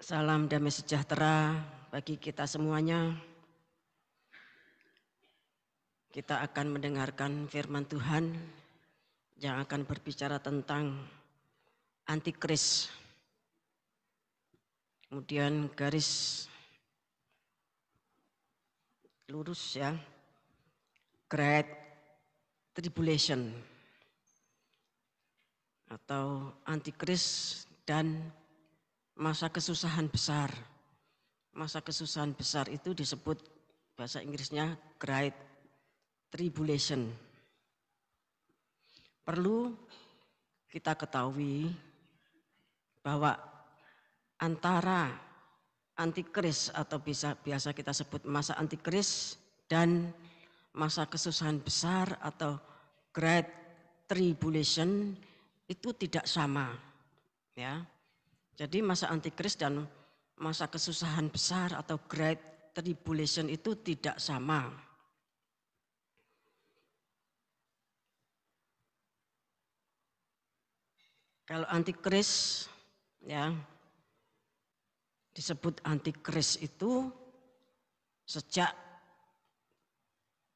Salam damai sejahtera bagi kita semuanya. Kita akan mendengarkan firman Tuhan yang akan berbicara tentang antikris. Kemudian garis lurus ya, Great Tribulation atau antikris dan masa kesusahan besar. Masa kesusahan besar itu disebut bahasa Inggrisnya Great Tribulation. Perlu kita ketahui bahwa antara antikris atau biasa kita sebut masa antikris dan masa kesusahan besar atau Great Tribulation itu tidak sama, ya. Jadi masa antikris dan masa kesusahan besar atau Great Tribulation itu tidak sama. Kalau antikris ya disebut antikris itu sejak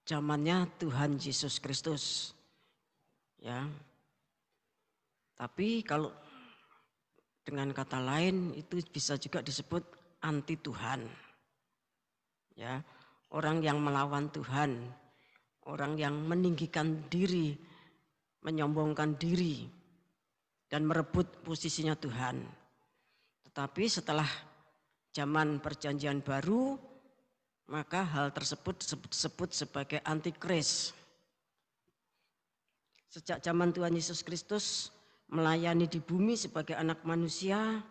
zamannya Tuhan Yesus Kristus. Ya. Tapi kalau dengan kata lain itu bisa juga disebut anti Tuhan. Ya, orang yang melawan Tuhan, orang yang meninggikan diri, menyombongkan diri dan merebut posisinya Tuhan. Tetapi setelah zaman perjanjian baru, maka hal tersebut disebut sebagai antikris. Sejak zaman Tuhan Yesus Kristus melayani di bumi sebagai anak manusia,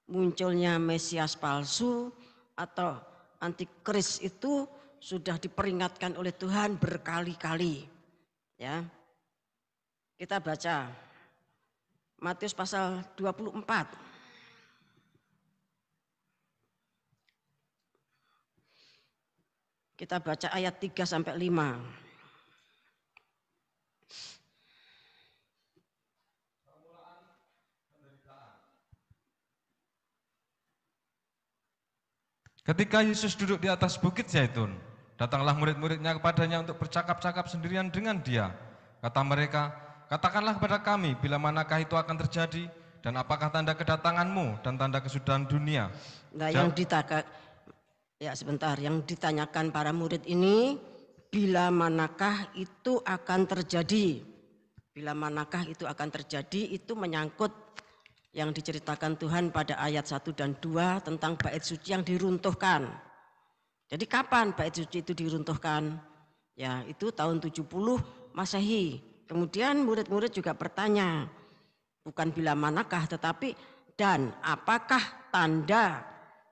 munculnya Mesias palsu atau antikris itu sudah diperingatkan oleh Tuhan berkali-kali. Ya. Kita baca Matius pasal 24. Kita baca ayat 3 sampai 5. Ketika Yesus duduk di atas bukit Zaitun, datanglah murid-muridnya kepadanya untuk bercakap-cakap sendirian dengan dia. Kata mereka, katakanlah kepada kami bila manakah itu akan terjadi dan apakah tanda kedatanganmu dan tanda kesudahan dunia. Nah, yang ditanyakan para murid ini, bila manakah itu akan terjadi? Bila manakah itu akan terjadi itu menyangkut yang diceritakan Tuhan pada ayat 1 dan 2 tentang bait suci yang diruntuhkan. Jadi kapan bait suci itu diruntuhkan? Ya, itu tahun 70 Masehi. Kemudian murid-murid juga bertanya, bukan bila manakah tetapi dan apakah tanda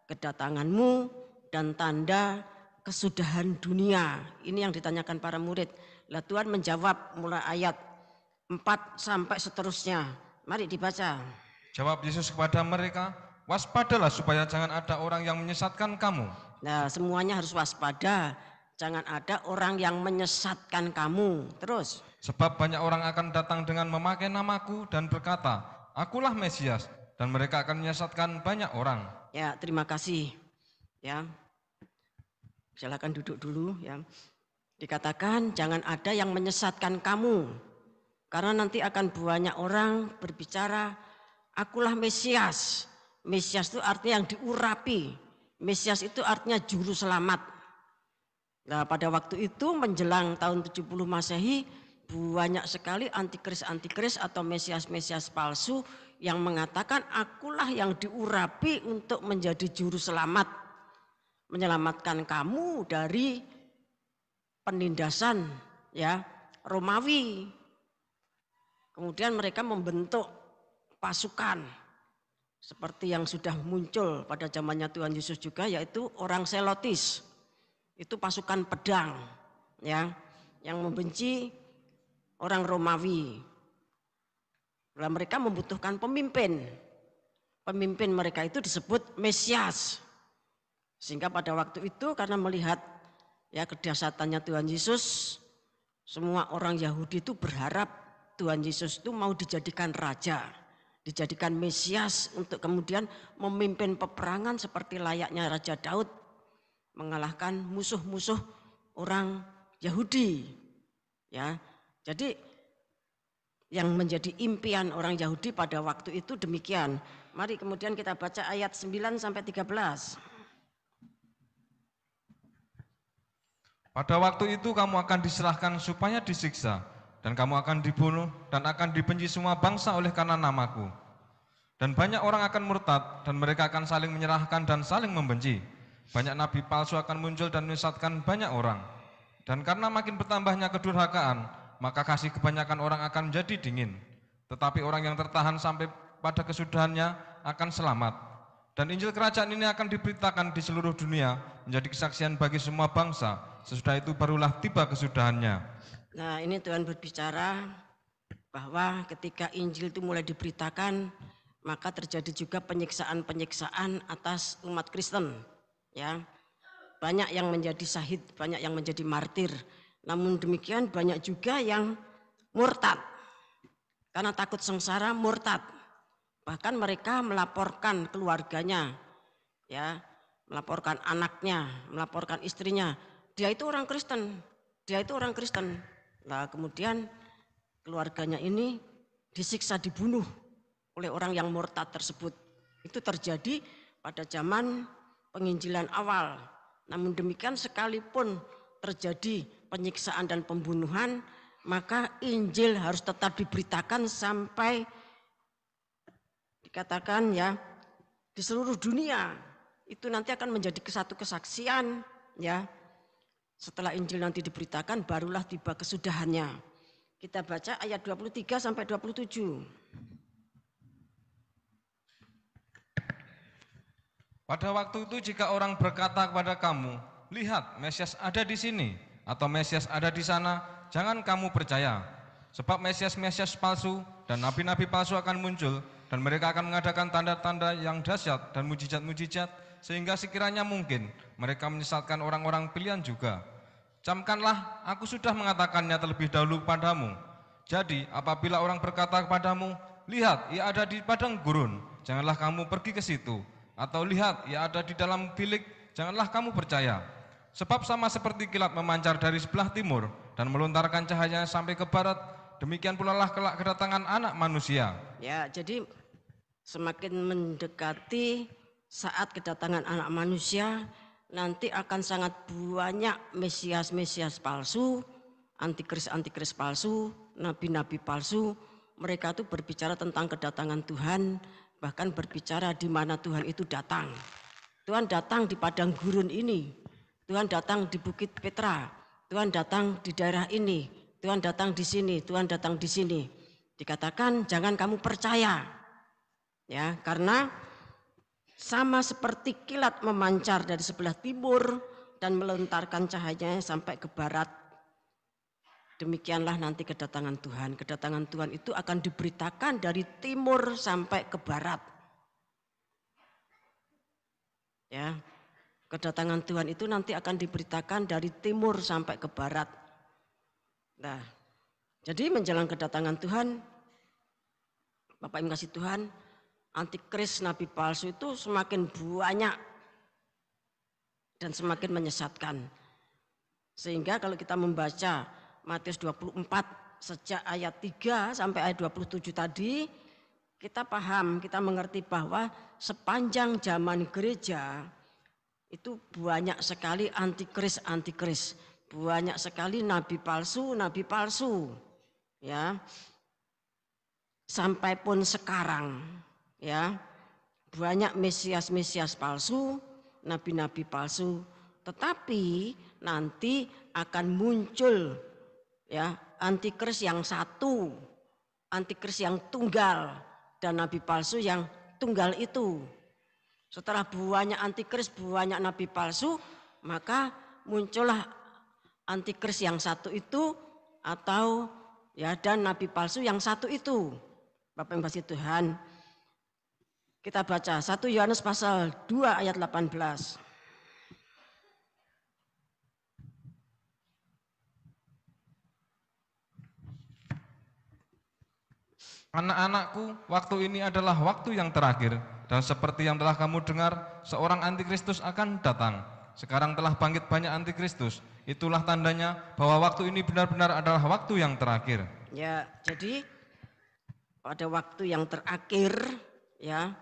kedatanganmu dan tanda kesudahan dunia? Ini yang ditanyakan para murid. Lah Tuhan menjawab mulai ayat 4 sampai seterusnya. Mari dibaca. Jawab Yesus kepada mereka, waspadalah supaya jangan ada orang yang menyesatkan kamu. Nah, semuanya harus waspada. Jangan ada orang yang menyesatkan kamu. Terus. Sebab banyak orang akan datang dengan memakai namaku dan berkata, akulah Mesias, dan mereka akan menyesatkan banyak orang. Ya, terima kasih. Ya. Silakan duduk dulu ya. Dikatakan jangan ada yang menyesatkan kamu. Karena nanti akan banyak orang berbicara, akulah Mesias. Mesias itu artinya yang diurapi. Mesias itu artinya juru selamat. Nah, pada waktu itu menjelang tahun 70 Masehi banyak sekali antikris-antikris atau Mesias-Mesias palsu yang mengatakan akulah yang diurapi untuk menjadi juru selamat. Menyelamatkan kamu dari penindasan ya Romawi. Kemudian mereka membentuk pasukan seperti yang sudah muncul pada zamannya Tuhan Yesus juga, yaitu orang Selotis. Itu pasukan pedang ya yang membenci orang Romawi. Nah, mereka membutuhkan pemimpin. Pemimpin mereka itu disebut Mesias. Sehingga pada waktu itu karena melihat ya kedahsyatannya Tuhan Yesus, semua orang Yahudi itu berharap Tuhan Yesus itu mau dijadikan raja. dijadikan Mesias untuk kemudian memimpin peperangan seperti layaknya Raja Daud mengalahkan musuh-musuh orang Yahudi. Ya, jadi yang menjadi impian orang Yahudi pada waktu itu demikian. Mari kemudian kita baca ayat 9 sampai 13. Pada waktu itu kamu akan diserahkan supaya disiksa, dan kamu akan dibunuh dan akan dibenci semua bangsa oleh karena namaku. Dan banyak orang akan murtad dan mereka akan saling menyerahkan dan saling membenci. Banyak nabi palsu akan muncul dan menyesatkan banyak orang. Dan karena makin bertambahnya kedurhakaan, maka kasih kebanyakan orang akan menjadi dingin. Tetapi orang yang tertahan sampai pada kesudahannya akan selamat. Dan Injil Kerajaan ini akan diberitakan di seluruh dunia menjadi kesaksian bagi semua bangsa. Sesudah itu barulah tiba kesudahannya. Nah, ini Tuhan berbicara bahwa ketika Injil itu mulai diberitakan, maka terjadi juga penyiksaan-penyiksaan atas umat Kristen. Ya, banyak yang menjadi syahid, banyak yang menjadi martir. Namun demikian banyak juga yang murtad. Karena takut sengsara murtad. Bahkan mereka melaporkan keluarganya, ya, melaporkan anaknya, melaporkan istrinya. Dia itu orang Kristen, dia itu orang Kristen. Nah, kemudian keluarganya ini disiksa, dibunuh oleh orang yang murtad tersebut. Itu terjadi pada zaman penginjilan awal. Namun demikian sekalipun terjadi penyiksaan dan pembunuhan, maka Injil harus tetap diberitakan sampai dikatakan ya di seluruh dunia. Itu nanti akan menjadi satu kesaksian ya. Setelah Injil nanti diberitakan barulah tiba kesudahannya. Kita baca ayat 23 sampai 27. Pada waktu itu jika orang berkata kepada kamu, lihat Mesias ada di sini, atau Mesias ada di sana, jangan kamu percaya. Sebab Mesias-Mesias palsu dan nabi-nabi palsu akan muncul, dan mereka akan mengadakan tanda-tanda yang dahsyat dan mujizat-mujizat, sehingga sekiranya mungkin mereka menyesatkan orang-orang pilihan juga. Camkanlah, aku sudah mengatakannya terlebih dahulu padamu. Jadi apabila orang berkata kepadamu, lihat ia ada di padang gurun, janganlah kamu pergi ke situ. Atau lihat, ia ada di dalam bilik, janganlah kamu percaya. Sebab sama seperti kilat memancar dari sebelah timur dan melontarkan cahayanya sampai ke barat, demikian pula lah kelak kedatangan anak manusia. Ya, jadi semakin mendekati saat kedatangan anak manusia, nanti akan sangat banyak Mesias-Mesias palsu, antikris-antikris palsu, nabi-nabi palsu. Mereka itu berbicara tentang kedatangan Tuhan, bahkan berbicara di mana Tuhan itu datang. Tuhan datang di padang gurun ini, Tuhan datang di Bukit Petra, Tuhan datang di daerah ini, Tuhan datang di sini, Tuhan datang di sini. Dikatakan jangan kamu percaya, ya, karena sama seperti kilat memancar dari sebelah timur dan melontarkan cahayanya sampai ke barat. Demikianlah nanti kedatangan Tuhan. Kedatangan Tuhan itu akan diberitakan dari timur sampai ke barat. Ya, kedatangan Tuhan itu nanti akan diberitakan dari timur sampai ke barat. Nah, jadi menjelang kedatangan Tuhan, Bapak Ibu kasih Tuhan, antikris nabi palsu itu semakin banyak dan semakin menyesatkan. Sehingga kalau kita membaca Matius 24 sejak ayat 3 sampai ayat 27 tadi, kita paham, kita mengerti bahwa sepanjang zaman gereja itu banyak sekali antikris-antikris, banyak sekali nabi palsu, ya. Sampai pun sekarang, ya, banyak mesias-mesias palsu, nabi-nabi palsu, tetapi nanti akan muncul ya antikris yang satu, antikris yang tunggal dan nabi palsu yang tunggal itu. Setelah banyak antikris, banyak nabi palsu, maka muncullah antikris yang satu itu atau ya dan nabi palsu yang satu itu. Bapak yang kasih Tuhan, kita baca 1 Yohanes pasal 2 ayat 18. Anak-anakku, waktu ini adalah waktu yang terakhir, dan seperti yang telah kamu dengar, seorang antikristus akan datang. Sekarang telah bangkit banyak antikristus. Itulah tandanya bahwa waktu ini benar-benar adalah waktu yang terakhir. Ya, jadi pada waktu yang terakhir, ya,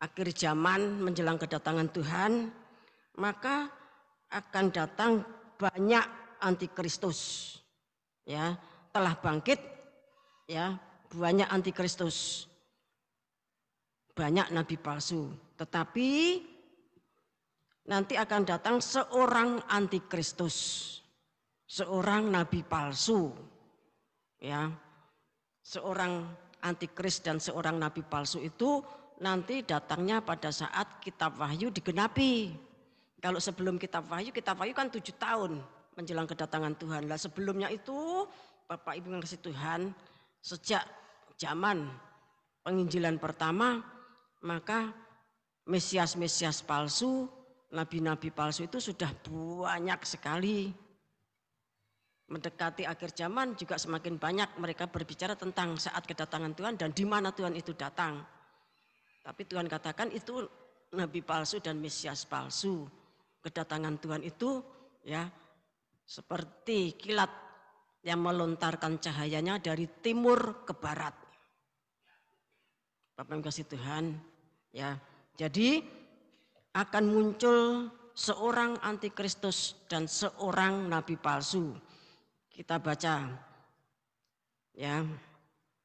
akhir zaman menjelang kedatangan Tuhan, maka akan datang banyak antikristus. Ya, telah bangkit, ya, banyak antikristus, banyak nabi palsu. Tetapi nanti akan datang seorang antikristus, seorang nabi palsu, ya, seorang antikris dan seorang nabi palsu itu nanti datangnya pada saat kitab Wahyu digenapi. Kalau sebelum kitab Wahyu kan 7 tahun menjelang kedatangan Tuhan. Lah sebelumnya itu Bapak Ibu yang kasih Tuhan, sejak zaman penginjilan pertama, maka Mesias-Mesias palsu, nabi-nabi palsu itu sudah banyak sekali. Mendekati akhir zaman juga semakin banyak mereka berbicara tentang saat kedatangan Tuhan dan di mana Tuhan itu datang. Tapi Tuhan katakan itu nabi palsu dan Mesias palsu. Kedatangan Tuhan itu ya seperti kilat yang melontarkan cahayanya dari timur ke barat. Bapak yang kasih Tuhan, ya. Jadi akan muncul seorang antikristus dan seorang nabi palsu. Kita baca, ya.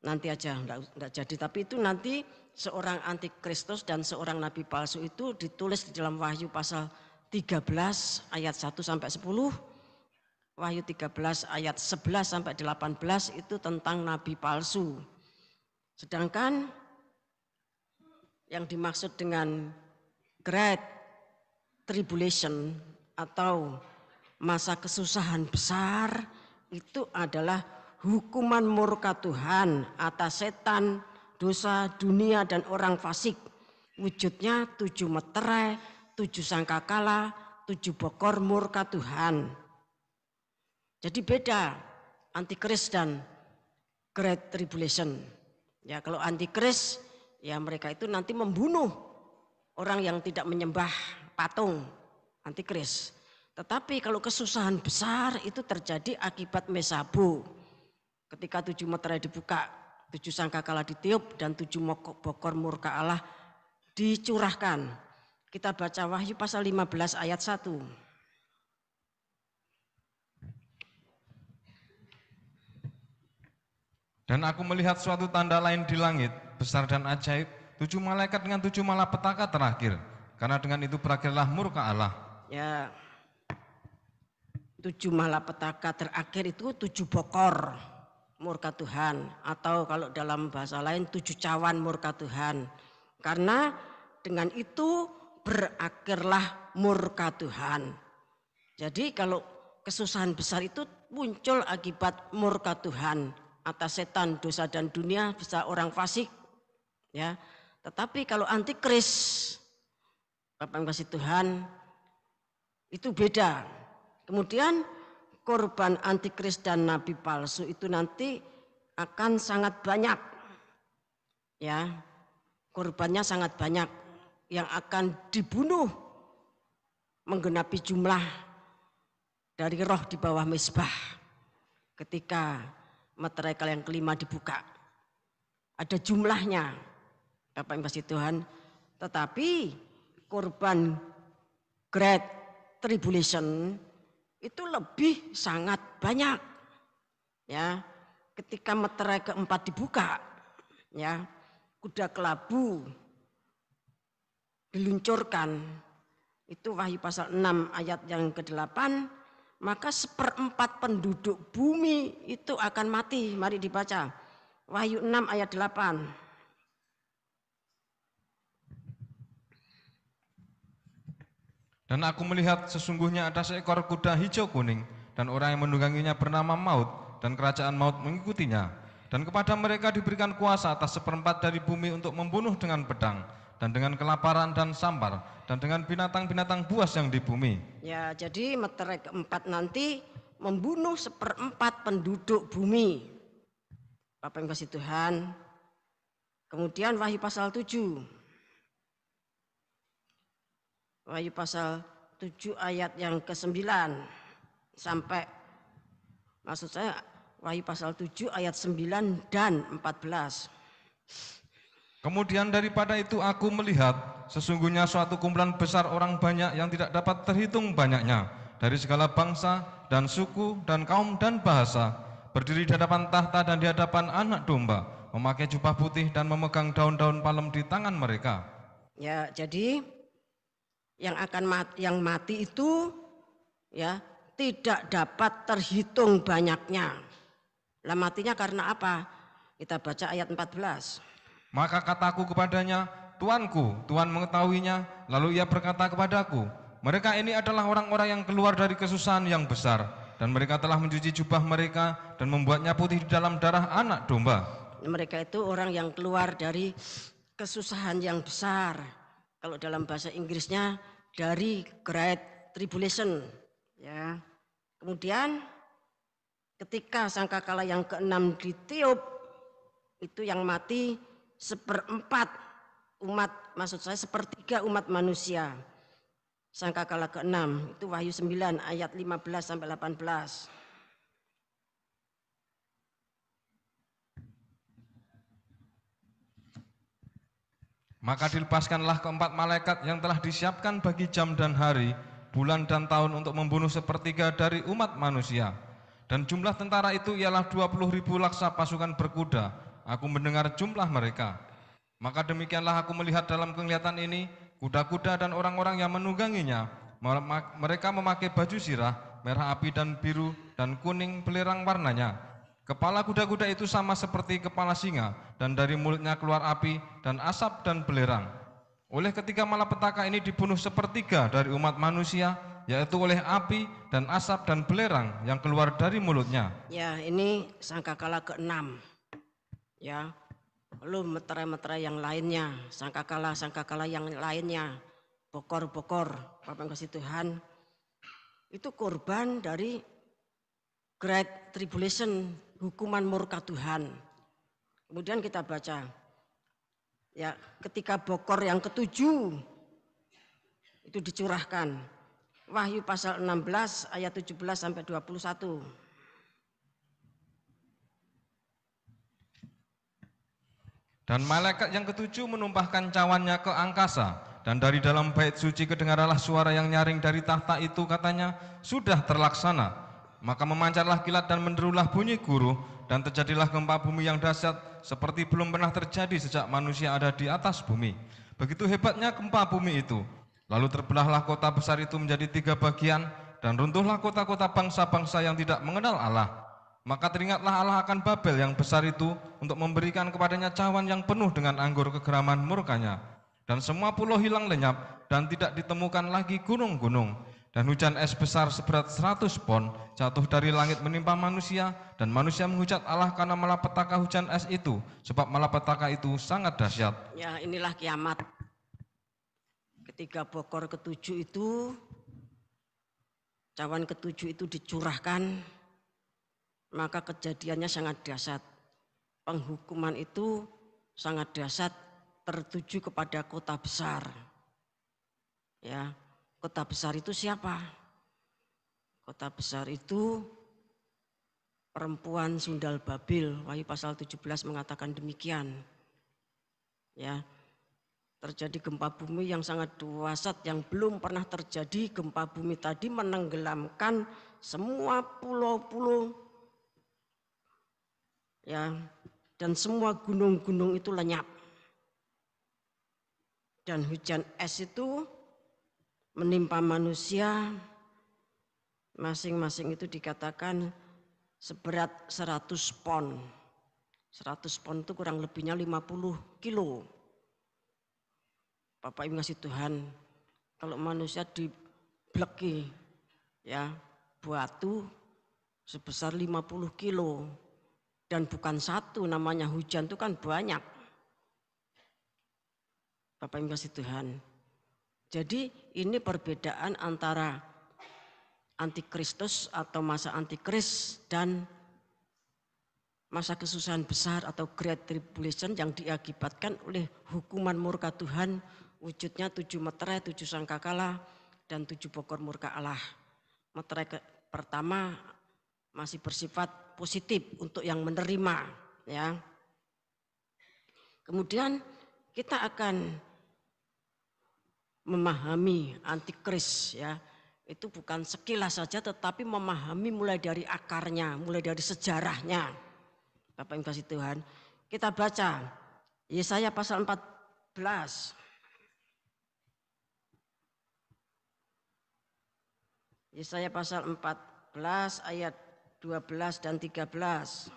Nanti aja, enggak jadi. Tapi itu nanti seorang antikristus dan seorang nabi palsu itu ditulis di dalam Wahyu pasal 13 ayat 1 sampai 10. Wahyu 13 ayat 11 sampai 18 itu tentang nabi palsu. Sedangkan yang dimaksud dengan Great Tribulation atau masa kesusahan besar itu adalah hukuman murka Tuhan atas setan, dosa, dunia dan orang fasik. Wujudnya 7 meterai, 7 sangkakala, 7 bokor murka Tuhan. Jadi beda antikris dan Great Tribulation. Ya, kalau antikris ya mereka itu nanti membunuh orang yang tidak menyembah patung, antikris. Tetapi kalau kesusahan besar itu terjadi akibat mesabu. Ketika 7 meterai dibuka, 7 sangkakala ditiup dan 7 bokor murka Allah dicurahkan. Kita baca Wahyu pasal 15 ayat 1. Dan aku melihat suatu tanda lain di langit, besar dan ajaib, 7 malaikat dengan 7 malapetaka terakhir. Karena dengan itu berakhirlah murka Allah. Ya, 7 malapetaka terakhir itu 7 bokor murka Tuhan. Atau kalau dalam bahasa lain 7 cawan murka Tuhan. Karena dengan itu berakhirlah murka Tuhan. Jadi kalau kesusahan besar itu muncul akibat murka Tuhan atas setan, dosa dan dunia, bisa orang fasik, ya. Tetapi kalau antikris, Bapak yang kasih Tuhan, itu beda. Kemudian korban antikris dan nabi palsu itu nanti akan sangat banyak, ya. Korbannya sangat banyak yang akan dibunuh menggenapi jumlah dari roh di bawah mezbah ketika meterai yang kelima dibuka. Ada jumlahnya, Bapak yang kasih Tuhan. Tetapi korban Great Tribulation itu lebih sangat banyak. Ya, ketika meterai keempat dibuka, ya, kuda kelabu diluncurkan. Itu Wahyu pasal 6 ayat yang ke-8. Maka 1/4 penduduk bumi itu akan mati. Mari dibaca. Wahyu 6 ayat 8. Dan aku melihat sesungguhnya ada seekor kuda hijau kuning, dan orang yang menungganginya bernama Maut, dan kerajaan maut mengikutinya. Dan kepada mereka diberikan kuasa atas 1/4 dari bumi untuk membunuh dengan pedang, dan dengan kelaparan dan sampar, dan dengan binatang-binatang buas yang di bumi. Ya, jadi meterai keempat nanti membunuh 1/4 penduduk bumi. Bapak yang kasih Tuhan. Kemudian Wahyu pasal 7. Wahyu pasal 7 ayat yang ke-9 sampai, maksud saya Wahyu pasal 7 ayat 9 dan 14. Kemudian daripada itu aku melihat sesungguhnya suatu kumpulan besar orang banyak yang tidak dapat terhitung banyaknya dari segala bangsa dan suku dan kaum dan bahasa berdiri di hadapan tahta dan di hadapan Anak Domba, memakai jubah putih dan memegang daun-daun palem di tangan mereka. Ya, jadi yang mati itu ya tidak dapat terhitung banyaknya. Lah matinya karena apa? Kita baca ayat 14. Maka kataku kepadanya, Tuanku, Tuhan mengetahuinya. Lalu ia berkata kepadaku, mereka ini adalah orang-orang yang keluar dari kesusahan yang besar, dan mereka telah mencuci jubah mereka dan membuatnya putih di dalam darah Anak Domba. Mereka itu orang yang keluar dari kesusahan yang besar. Kalau dalam bahasa Inggrisnya dari Great Tribulation. Ya. Kemudian ketika sangkakala yang ke-6 ditiup, itu yang mati seperempat umat, maksud saya sepertiga umat manusia. Sangkakala ke-6 itu Wahyu 9 ayat 15 sampai 18. Maka dilepaskanlah keempat malaikat yang telah disiapkan bagi jam dan hari, bulan dan tahun untuk membunuh sepertiga dari umat manusia. Dan jumlah tentara itu ialah 20.000 laksa pasukan berkuda. Aku mendengar jumlah mereka. Maka demikianlah aku melihat dalam penglihatan ini, kuda-kuda dan orang-orang yang menungganginya. Mereka memakai baju sirah, merah api dan biru dan kuning belerang warnanya. Kepala kuda-kuda itu sama seperti kepala singa, dan dari mulutnya keluar api dan asap dan belerang. Oleh ketiga malapetaka ini dibunuh sepertiga dari umat manusia, yaitu oleh api dan asap dan belerang yang keluar dari mulutnya. Ya, ini sangkakala ke-6. Ya, lalu meterai-meterai yang lainnya, sangkakala yang lainnya, bokor-bokor, Bapak kasih Tuhan, itu korban dari Great Tribulation, hukuman murka Tuhan. Kemudian kita baca, ya, ketika bokor yang ke-7 itu dicurahkan, Wahyu pasal 16 ayat 17 sampai 21. Dan malaikat yang ke-7 menumpahkan cawannya ke angkasa, dan dari dalam bait suci kedengaranlah suara yang nyaring dari tahta itu, katanya, sudah terlaksana. Maka memancarlah kilat dan menderulah bunyi guruh, dan terjadilah gempa bumi yang dahsyat seperti belum pernah terjadi sejak manusia ada di atas bumi. Begitu hebatnya gempa bumi itu. Lalu terbelahlah kota besar itu menjadi 3 bagian, dan runtuhlah kota-kota bangsa-bangsa yang tidak mengenal Allah. Maka teringatlah Allah akan Babel yang besar itu untuk memberikan kepadanya cawan yang penuh dengan anggur kegeraman murkanya. Dan semua pulau hilang lenyap dan tidak ditemukan lagi gunung-gunung. Dan hujan es besar seberat 100 pon jatuh dari langit menimpa manusia, dan manusia menghujat Allah karena malapetaka hujan es itu, sebab malapetaka itu sangat dahsyat. Ya, inilah kiamat. Ketika bokor ke-7 itu, cawan ke-7 itu dicurahkan, maka kejadiannya sangat dahsyat. Penghukuman itu sangat dahsyat, tertuju kepada kota besar. Ya, kota besar itu siapa? Kota besar itu perempuan Sundal Babil. Wahyu pasal 17 mengatakan demikian. Ya, terjadi gempa bumi yang sangat dahsyat yang belum pernah terjadi. Gempa bumi tadi menenggelamkan semua pulau-pulau, ya, dan semua gunung-gunung itu lenyap. Dan hujan es itu menimpa manusia, masing-masing itu dikatakan seberat 100 pon. 100 pon itu kurang lebihnya 50 kilo. Bapak Ibu ngasih Tuhan, kalau manusia dibleki, ya, batu sebesar 50 kilo, dan bukan satu, namanya hujan itu kan banyak. Bapak Ibu kasih Tuhan. Jadi ini perbedaan antara antikristus atau masa antikris dan masa kesusahan besar atau Great Tribulation yang diakibatkan oleh hukuman murka Tuhan, wujudnya 7 meterai, 7 sangkakala, dan 7 pokor murka Allah. Meterai pertama masih bersifat positif untuk yang menerima, ya. Kemudian kita akan memahami antikris, ya. Itu bukan sekilas saja tetapi memahami mulai dari akarnya, mulai dari sejarahnya. Bapak Ibu kasih Tuhan. Kita baca Yesaya pasal 14. Yesaya pasal 14 ayat 12 dan 13.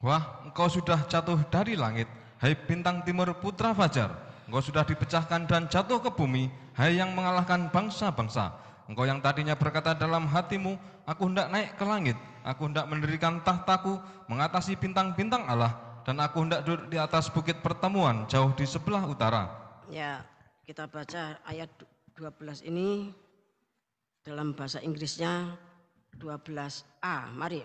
Wah, engkau sudah jatuh dari langit, hai bintang timur putra fajar. Engkau sudah dipecahkan dan jatuh ke bumi, hai yang mengalahkan bangsa-bangsa. Engkau yang tadinya berkata dalam hatimu, aku hendak naik ke langit, aku hendak mendirikan tahtaku mengatasi bintang-bintang Allah, dan aku hendak duduk di atas bukit pertemuan jauh di sebelah utara. Ya, kita baca ayat 12 ini dalam bahasa Inggrisnya 12a. Mari.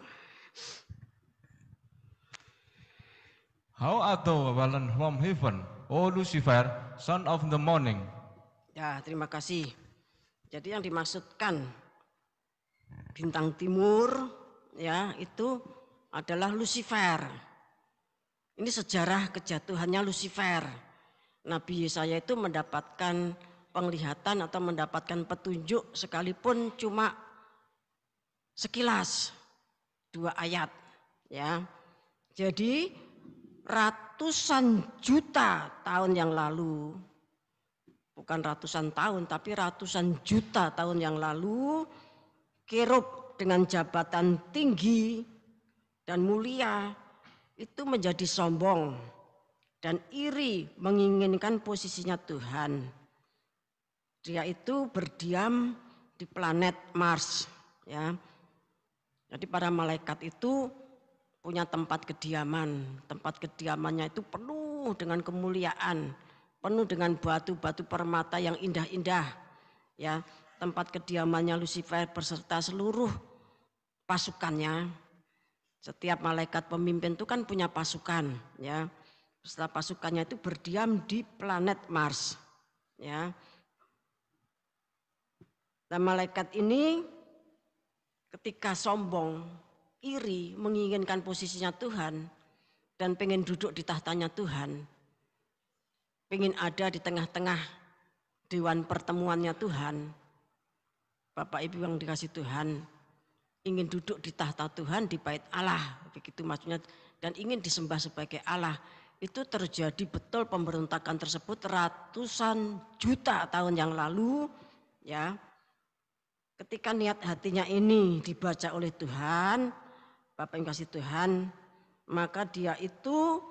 How art thou fallen from heaven, O Lucifer, son of the morning? Ya, terima kasih. Jadi yang dimaksudkan bintang timur, ya, itu adalah Lucifer. Ini sejarah kejatuhannya Lucifer. Nabi Yesaya itu mendapatkan penglihatan atau mendapatkan petunjuk sekalipun cuma sekilas 2 ayat, ya. Jadi ratusan juta tahun yang lalu, bukan ratusan tahun tapi ratusan juta tahun yang lalu, Kerub dengan jabatan tinggi dan mulia itu menjadi sombong dan iri menginginkan posisinya Tuhan. Dia itu berdiam di planet Mars, ya. Jadi para malaikat itu punya tempat kediaman. Tempat kediamannya itu penuh dengan kemuliaan, penuh dengan batu-batu permata yang indah-indah. Ya, tempat kediamannya Lucifer beserta seluruh pasukannya. Setiap malaikat pemimpin itu kan punya pasukan, ya. Setelah pasukannya itu berdiam di planet Mars, ya. Dan malaikat ini ketika sombong, iri, menginginkan posisinya Tuhan dan pengen duduk di tahtanya Tuhan, pengen ada di tengah-tengah dewan pertemuannya Tuhan. Bapak Ibu yang dikasih Tuhan, ingin duduk di tahta Tuhan, di bait Allah, begitu maksudnya, dan ingin disembah sebagai Allah. Itu terjadi betul pemberontakan tersebut ratusan juta tahun yang lalu, ya. Ketika niat hatinya ini dibaca oleh Tuhan, Bapak yang kasih Tuhan, maka dia itu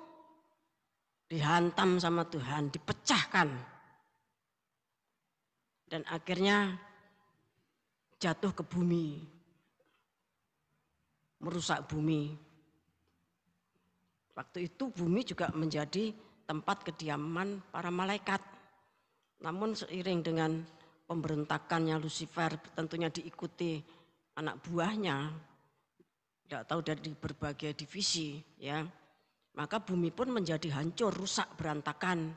dihantam sama Tuhan, dipecahkan. Dan akhirnya jatuh ke bumi, merusak bumi. Waktu itu bumi juga menjadi tempat kediaman para malaikat. Namun seiring dengan pemberontakannya Lucifer, tentunya diikuti anak buahnya, tidak tahu dari berbagai divisi, ya. Maka bumi pun menjadi hancur, rusak, berantakan.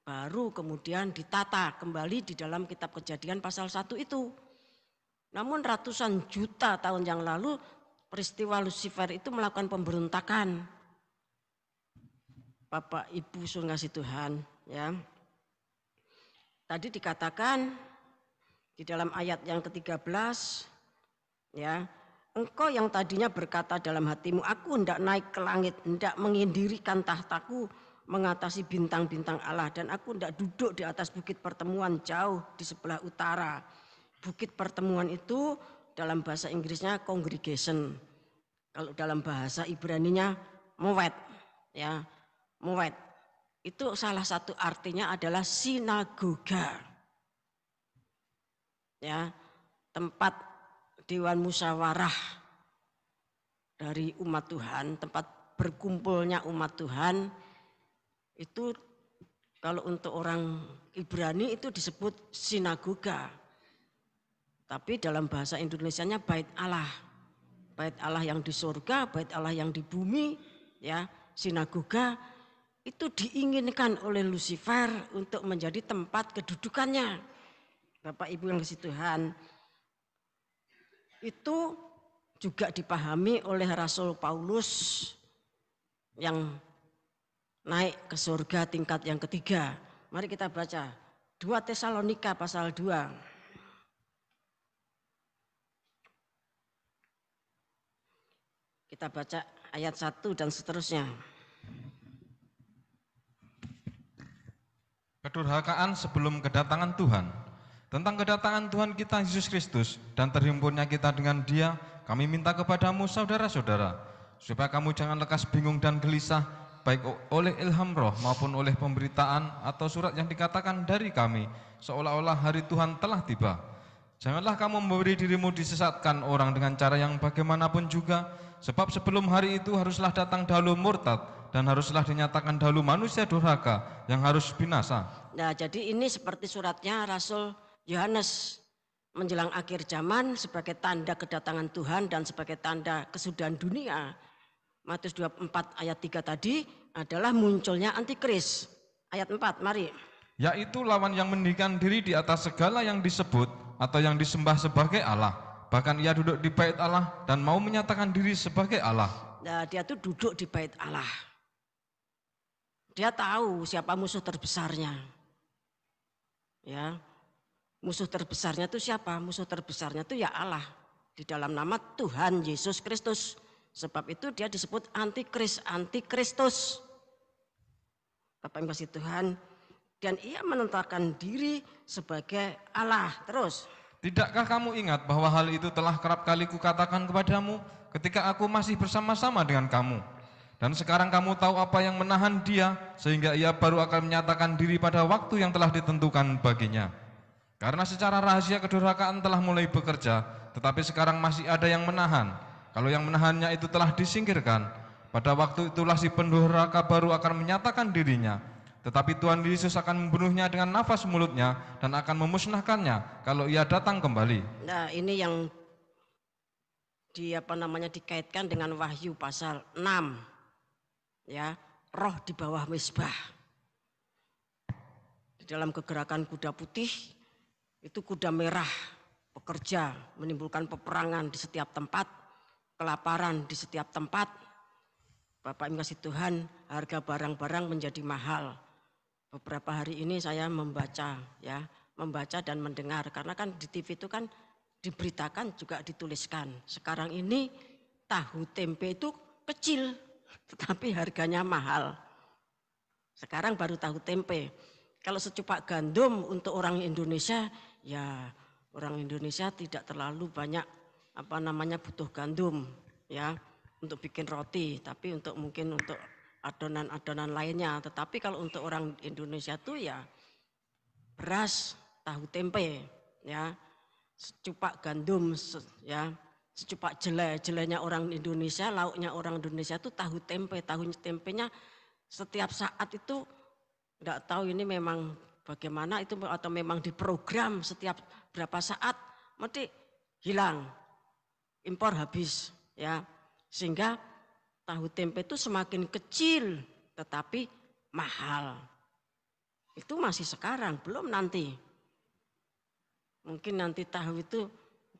Baru kemudian ditata kembali di dalam kitab Kejadian pasal 1 itu. Namun ratusan juta tahun yang lalu peristiwa Lucifer itu melakukan pemberontakan. Bapak Ibu suruh ngasih Tuhan, ya. Tadi dikatakan di dalam ayat yang ke-13, ya. Engkau yang tadinya berkata dalam hatimu, aku hendak naik ke langit, hendak mengindirikan tahtaku mengatasi bintang-bintang Allah, dan aku hendak duduk di atas bukit pertemuan jauh di sebelah utara. Bukit pertemuan itu dalam bahasa Inggrisnya congregation. Kalau dalam bahasa Ibraninya mowed, ya, mowed. Itu salah satu artinya adalah sinagoga. Ya, tempat dewan musyawarah dari umat Tuhan, tempat berkumpulnya umat Tuhan. Itu kalau untuk orang Ibrani itu disebut sinagoga. Tapi dalam bahasa Indonesianya bait Allah. Bait Allah yang di surga, bait Allah yang di bumi, ya, sinagoga itu diinginkan oleh Lucifer untuk menjadi tempat kedudukannya. Bapak Ibu yang kasih Tuhan, itu juga dipahami oleh Rasul Paulus yang naik ke surga tingkat yang ketiga. Mari kita baca 2 Tesalonika pasal 2. Kita baca ayat 1 dan seterusnya. Kedurhakaan sebelum kedatangan Tuhan. Tentang kedatangan Tuhan kita Yesus Kristus dan terhimpunnya kita dengan Dia, kami minta kepadamu saudara-saudara, supaya kamu jangan lekas bingung dan gelisah, baik oleh ilham roh maupun oleh pemberitaan atau surat yang dikatakan dari kami, seolah-olah hari Tuhan telah tiba. Janganlah kamu memberi dirimu disesatkan orang dengan cara yang bagaimanapun juga, sebab sebelum hari itu haruslah datang dahulu murtad, dan haruslah dinyatakan dahulu manusia durhaka yang harus binasa. Nah, jadi ini seperti suratnya Rasul Yohanes menjelang akhir zaman sebagai tanda kedatangan Tuhan dan sebagai tanda kesudahan dunia. Matius 24 ayat 3 tadi adalah munculnya antikris. Ayat 4, mari. Yaitu lawan yang meninggikan diri di atas segala yang disebut atau yang disembah sebagai Allah. Bahkan ia duduk di bait Allah dan mau menyatakan diri sebagai Allah. Nah, dia tuh duduk di bait Allah. Dia tahu siapa musuh terbesarnya. Ya. Musuh terbesarnya itu siapa? Musuh terbesarnya itu ya Allah. Di dalam nama Tuhan Yesus Kristus. Sebab itu dia disebut antikris, antikristus. Bapak yang kasih Tuhan. Dan ia menentukan diri sebagai Allah. Terus. Tidakkah kamu ingat bahwa hal itu telah kerap kali kukatakan kepadamu ketika aku masih bersama-sama dengan kamu? Dan sekarang kamu tahu apa yang menahan dia, sehingga ia baru akan menyatakan diri pada waktu yang telah ditentukan baginya. Karena secara rahasia kedurhakaan telah mulai bekerja, tetapi sekarang masih ada yang menahan. Kalau yang menahannya itu telah disingkirkan, pada waktu itulah si pendurhaka baru akan menyatakan dirinya. Tetapi Tuhan Yesus akan membunuhnya dengan nafas mulutnya dan akan memusnahkannya kalau ia datang kembali. Nah, ini yang dikaitkan dengan Wahyu pasal 6. Ya, roh di bawah mezbah. Di dalam kegerakan kuda putih, itu kuda merah bekerja menimbulkan peperangan di setiap tempat, kelaparan di setiap tempat. Bapak Ibu kasih Tuhan, harga barang-barang menjadi mahal. Beberapa hari ini saya membaca dan mendengar, karena kan di TV itu kan diberitakan juga dituliskan. Sekarang ini tahu tempe itu kecil, tetapi harganya mahal. Sekarang baru tahu tempe. Kalau secupak gandum untuk orang Indonesia, ya orang Indonesia tidak terlalu banyak butuh gandum ya untuk bikin roti, tapi mungkin untuk adonan-adonan lainnya. Tetapi kalau untuk orang Indonesia tuh ya beras, tahu tempe, ya secupak gandum, ya secupak jelenya orang Indonesia, lauknya orang Indonesia itu tahu tempe. Tahu tempenya setiap saat itu enggak tahu ini memang bagaimana itu atau memang diprogram setiap berapa saat mesti hilang, impor habis, ya sehingga tahu tempe itu semakin kecil tetapi mahal. Itu masih sekarang, belum nanti. Mungkin nanti tahu itu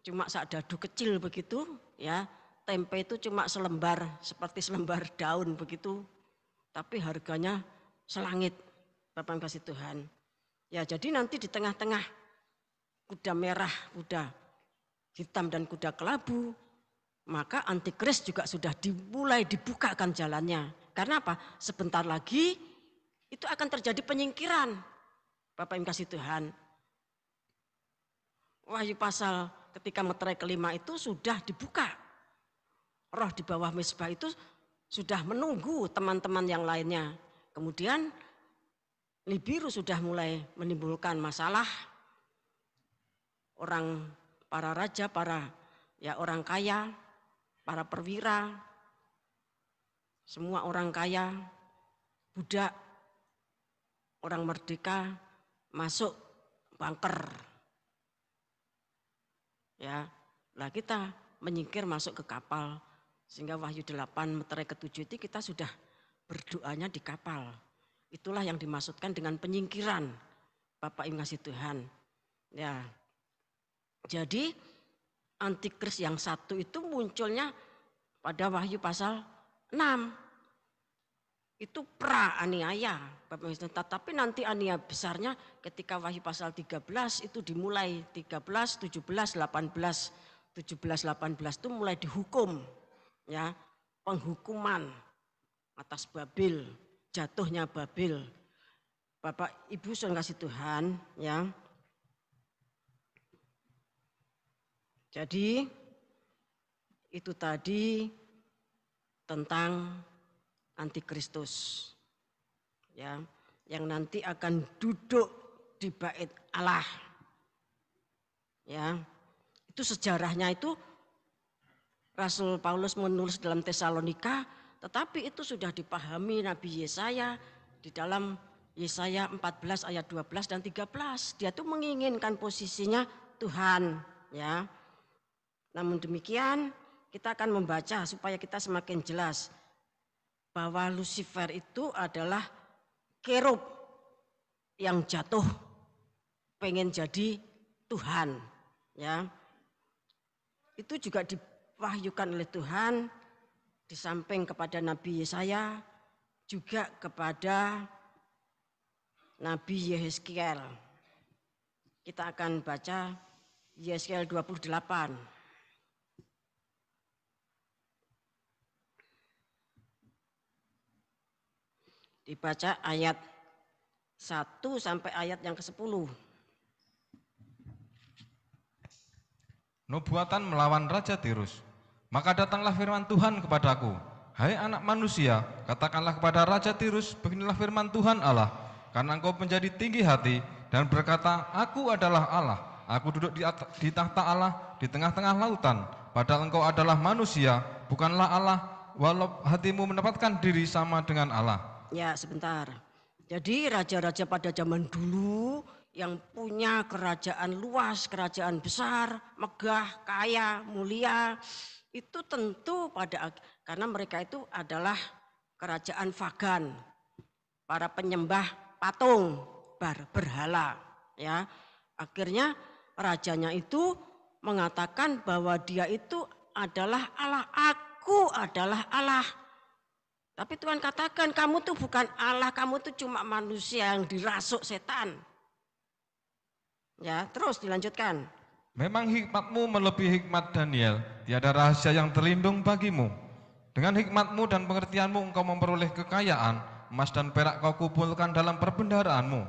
cuma sak dadu kecil begitu, ya. Tempe itu cuma selembar, seperti selembar daun begitu. Tapi harganya selangit, Bapak kasih Tuhan. Ya, jadi nanti di tengah-tengah kuda merah, kuda hitam dan kuda kelabu, maka antikris juga sudah dimulai dibukakan jalannya. Karena apa? Sebentar lagi itu akan terjadi penyingkiran. Bapak yang kasih Tuhan. Wahyu pasal ketika meterai kelima itu sudah dibuka. Roh di bawah mezbah itu sudah menunggu teman-teman yang lainnya. Kemudian Nibiru sudah mulai menimbulkan masalah. Para raja, orang kaya, para perwira, semua orang kaya, budak, orang merdeka masuk bunker. Ya, lah kita menyingkir masuk ke kapal. Sehingga Wahyu 8 meterai ke-7 itu kita sudah berdoanya di kapal. Itulah yang dimaksudkan dengan penyingkiran. Bapak Ibu kasih Tuhan. Ya. Jadi antikris yang satu itu munculnya pada Wahyu pasal 6. Itu pra-aniaya. Tetapi nanti aniaya besarnya ketika Wahyu pasal 13 itu dimulai 13, 17, 18. 17, 18 itu mulai dihukum. Ya, penghukuman atas Babel, jatuhnya Babel. Bapak Ibu saudara kasih Tuhan, ya. Jadi itu tadi tentang antikristus, ya, yang nanti akan duduk di bait Allah. Ya, itu sejarahnya itu Rasul Paulus menulis dalam Tesalonika, tetapi itu sudah dipahami Nabi Yesaya di dalam Yesaya 14 ayat 12 dan 13. Dia tuh menginginkan posisinya Tuhan, ya. Namun demikian kita akan membaca supaya kita semakin jelas bahwa Lucifer itu adalah kerub yang jatuh pengen jadi Tuhan, ya. Itu juga diwahyukan oleh Tuhan di samping kepada Nabi Yesaya juga kepada Nabi Yehezkiel. Kita akan baca Yehezkiel 28. Dibaca ayat 1 sampai ayat yang ke-10. Nubuatan melawan Raja Tirus. Maka datanglah firman Tuhan kepadaku, hai anak manusia, katakanlah kepada Raja Tirus, beginilah firman Tuhan Allah, karena engkau menjadi tinggi hati dan berkata, aku adalah Allah, aku duduk di tahta Allah di tengah-tengah lautan, padahal engkau adalah manusia, bukanlah Allah, walau hatimu menempatkan diri sama dengan Allah. Ya, sebentar. Jadi raja-raja pada zaman dulu yang punya kerajaan luas, kerajaan besar, megah, kaya, mulia, itu tentu karena mereka itu adalah kerajaan Vagan, para penyembah patung, berhala, ya. Akhirnya rajanya itu mengatakan bahwa dia itu adalah Allah, aku adalah Allah. Tapi Tuhan katakan kamu tuh bukan Allah, kamu tuh cuma manusia yang dirasuk setan. Ya, terus dilanjutkan. Memang hikmatmu melebihi hikmat Daniel, tiada rahasia yang terlindung bagimu. Dengan hikmatmu dan pengertianmu engkau memperoleh kekayaan, emas dan perak kau kumpulkan dalam perbendaharaanmu.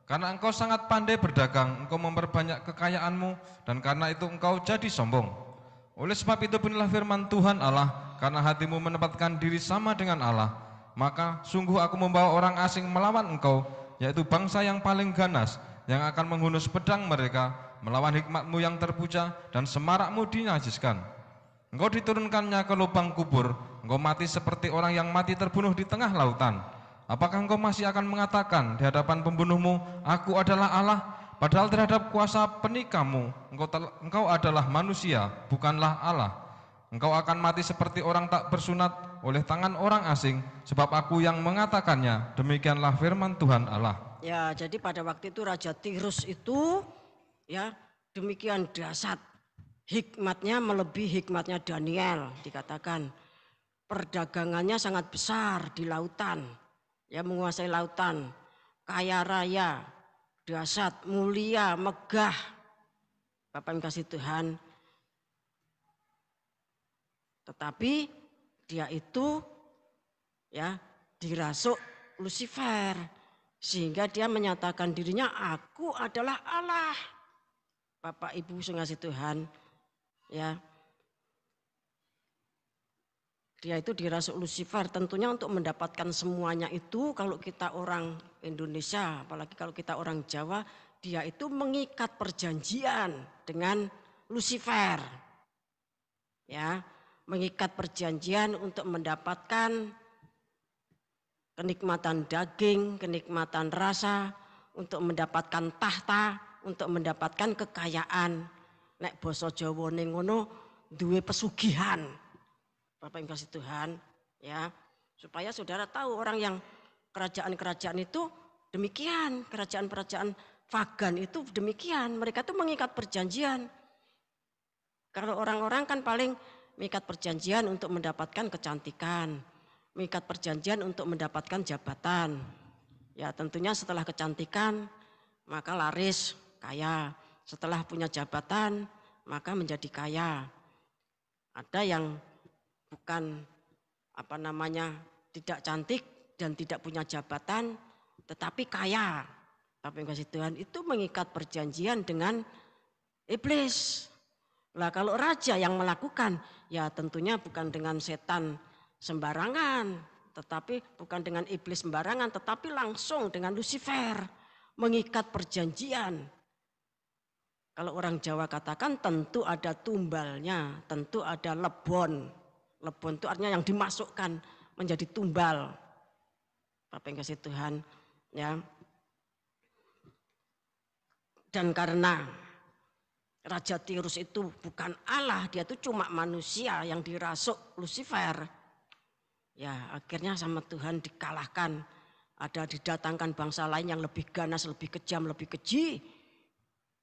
Karena engkau sangat pandai berdagang, engkau memperbanyak kekayaanmu, dan karena itu engkau jadi sombong. Oleh sebab itu beginilah firman Tuhan Allah, karena hatimu menempatkan diri sama dengan Allah, maka sungguh aku membawa orang asing melawan engkau, yaitu bangsa yang paling ganas, yang akan menghunus pedang mereka, melawan hikmatmu yang terpuja, dan semarakmu dinajiskan. Engkau diturunkannya ke lubang kubur, engkau mati seperti orang yang mati terbunuh di tengah lautan. Apakah engkau masih akan mengatakan di hadapan pembunuhmu, aku adalah Allah, padahal terhadap kuasa penikahmu, engkau adalah manusia, bukanlah Allah. Engkau akan mati seperti orang tak bersunat oleh tangan orang asing, sebab aku yang mengatakannya, demikianlah firman Tuhan Allah. Ya, jadi pada waktu itu Raja Tirus itu, ya, demikian dahsyat, hikmatnya melebihi hikmatnya Daniel, dikatakan. Perdagangannya sangat besar di lautan, ya, menguasai lautan, kaya raya, dahsyat, mulia, megah. Bapak yang kasih Tuhan. Tetapi dia itu, ya, dirasuk Lucifer, sehingga dia menyatakan dirinya, aku adalah Allah. Bapak Ibu sengasihi Tuhan, ya. Dia itu dirasuk Lucifer, tentunya untuk mendapatkan semuanya itu, kalau kita orang Indonesia, apalagi kalau kita orang Jawa, dia itu mengikat perjanjian dengan Lucifer. Ya, mengikat perjanjian untuk mendapatkan kenikmatan daging, kenikmatan rasa, untuk mendapatkan tahta, untuk mendapatkan kekayaan. nek basa Jawane ngono duwe pesugihan. Bapak yang kasih Tuhan, ya. Supaya saudara tahu orang yang kerajaan-kerajaan itu demikian, kerajaan-kerajaan pagan itu demikian, mereka tuh mengikat perjanjian. Kalau orang-orang kan paling mengikat perjanjian untuk mendapatkan kecantikan, mengikat perjanjian untuk mendapatkan jabatan. Ya tentunya setelah kecantikan maka laris, kaya. Setelah punya jabatan maka menjadi kaya. Ada yang bukan tidak cantik dan tidak punya jabatan tetapi kaya. Tapi kasih Tuhan itu mengikat perjanjian dengan iblis. Lah kalau raja yang melakukan ya tentunya bukan dengan setan sembarangan, tetapi bukan dengan iblis sembarangan, tetapi langsung dengan Lucifer mengikat perjanjian. Kalau orang Jawa katakan tentu ada tumbalnya, tentu ada lebon. Lebon itu artinya yang dimasukkan menjadi tumbal. Bapak yang kasih Tuhan, ya. Dan karena Raja Tirus itu bukan Allah, dia itu cuma manusia yang dirasuk Lucifer. Ya, akhirnya sama Tuhan dikalahkan. Ada didatangkan bangsa lain yang lebih ganas, lebih kejam, lebih keji.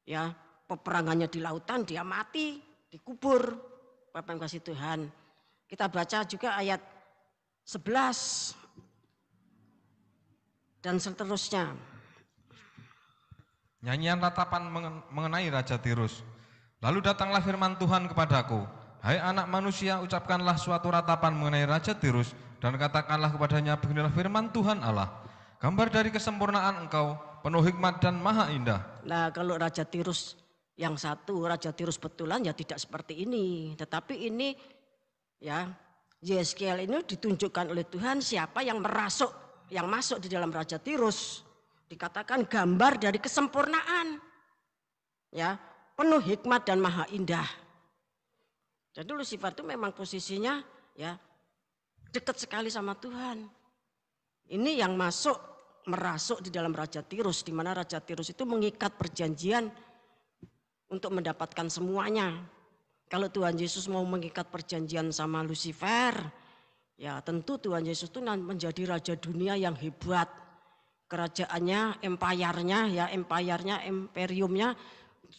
Ya, peperangannya di lautan, dia mati, dikubur. Bapak yang kasih Tuhan. Kita baca juga ayat 11 dan seterusnya. Nyanyian ratapan mengenai Raja Tirus. Lalu datanglah firman Tuhan kepadaku, hai anak manusia, ucapkanlah suatu ratapan mengenai Raja Tirus, dan katakanlah kepadanya, beginilah firman Tuhan Allah, gambar dari kesempurnaan engkau, penuh hikmat dan maha indah. Nah kalau Raja Tirus yang satu, Raja Tirus betulan ya tidak seperti ini. Tetapi ini ya Yeskiel ini ditunjukkan oleh Tuhan siapa yang masuk di dalam Raja Tirus. Dikatakan gambar dari kesempurnaan. Ya, penuh hikmat dan maha indah. Jadi Lucifer itu memang posisinya ya dekat sekali sama Tuhan. Ini yang merasuk di dalam Raja Tirus, di mana Raja Tirus itu mengikat perjanjian untuk mendapatkan semuanya. Kalau Tuhan Yesus mau mengikat perjanjian sama Lucifer, ya tentu Tuhan Yesus itu menjadi raja dunia yang hebat. Kerajaannya, empire-nya, imperiumnya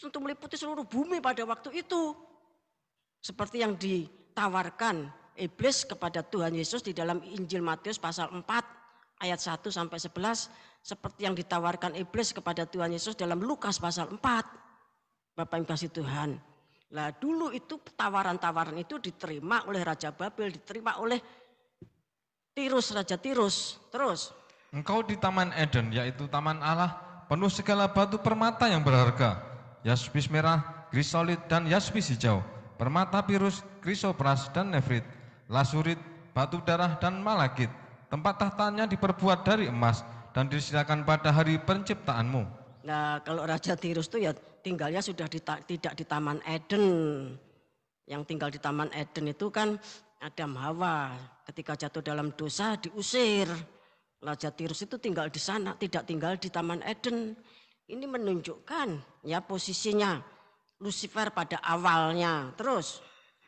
untuk meliputi seluruh bumi pada waktu itu. Seperti yang ditawarkan iblis kepada Tuhan Yesus di dalam Injil Matius pasal 4 ayat 1 sampai 11, seperti yang ditawarkan iblis kepada Tuhan Yesus dalam Lukas pasal 4. Bapak yang kasih Tuhan. Lah dulu itu tawaran-tawaran itu diterima oleh Raja Babel, diterima oleh Raja Tirus. Terus engkau di Taman Eden, yaitu Taman Allah, penuh segala batu permata yang berharga, yaspis merah, krisolit dan yaspis hijau, permata pirus, krisopras dan nefrit, lasurit, batu darah dan malakit. Tempat tahtanya diperbuat dari emas dan disediakan pada hari penciptaanmu. Nah kalau Raja Tirus itu ya tinggalnya sudah tidak di Taman Eden. Yang tinggal di Taman Eden itu kan Adam Hawa. Ketika jatuh dalam dosa diusir. Raja Tirus itu tinggal di sana, tidak tinggal di Taman Eden. Ini menunjukkan ya posisinya Lucifer pada awalnya. Terus.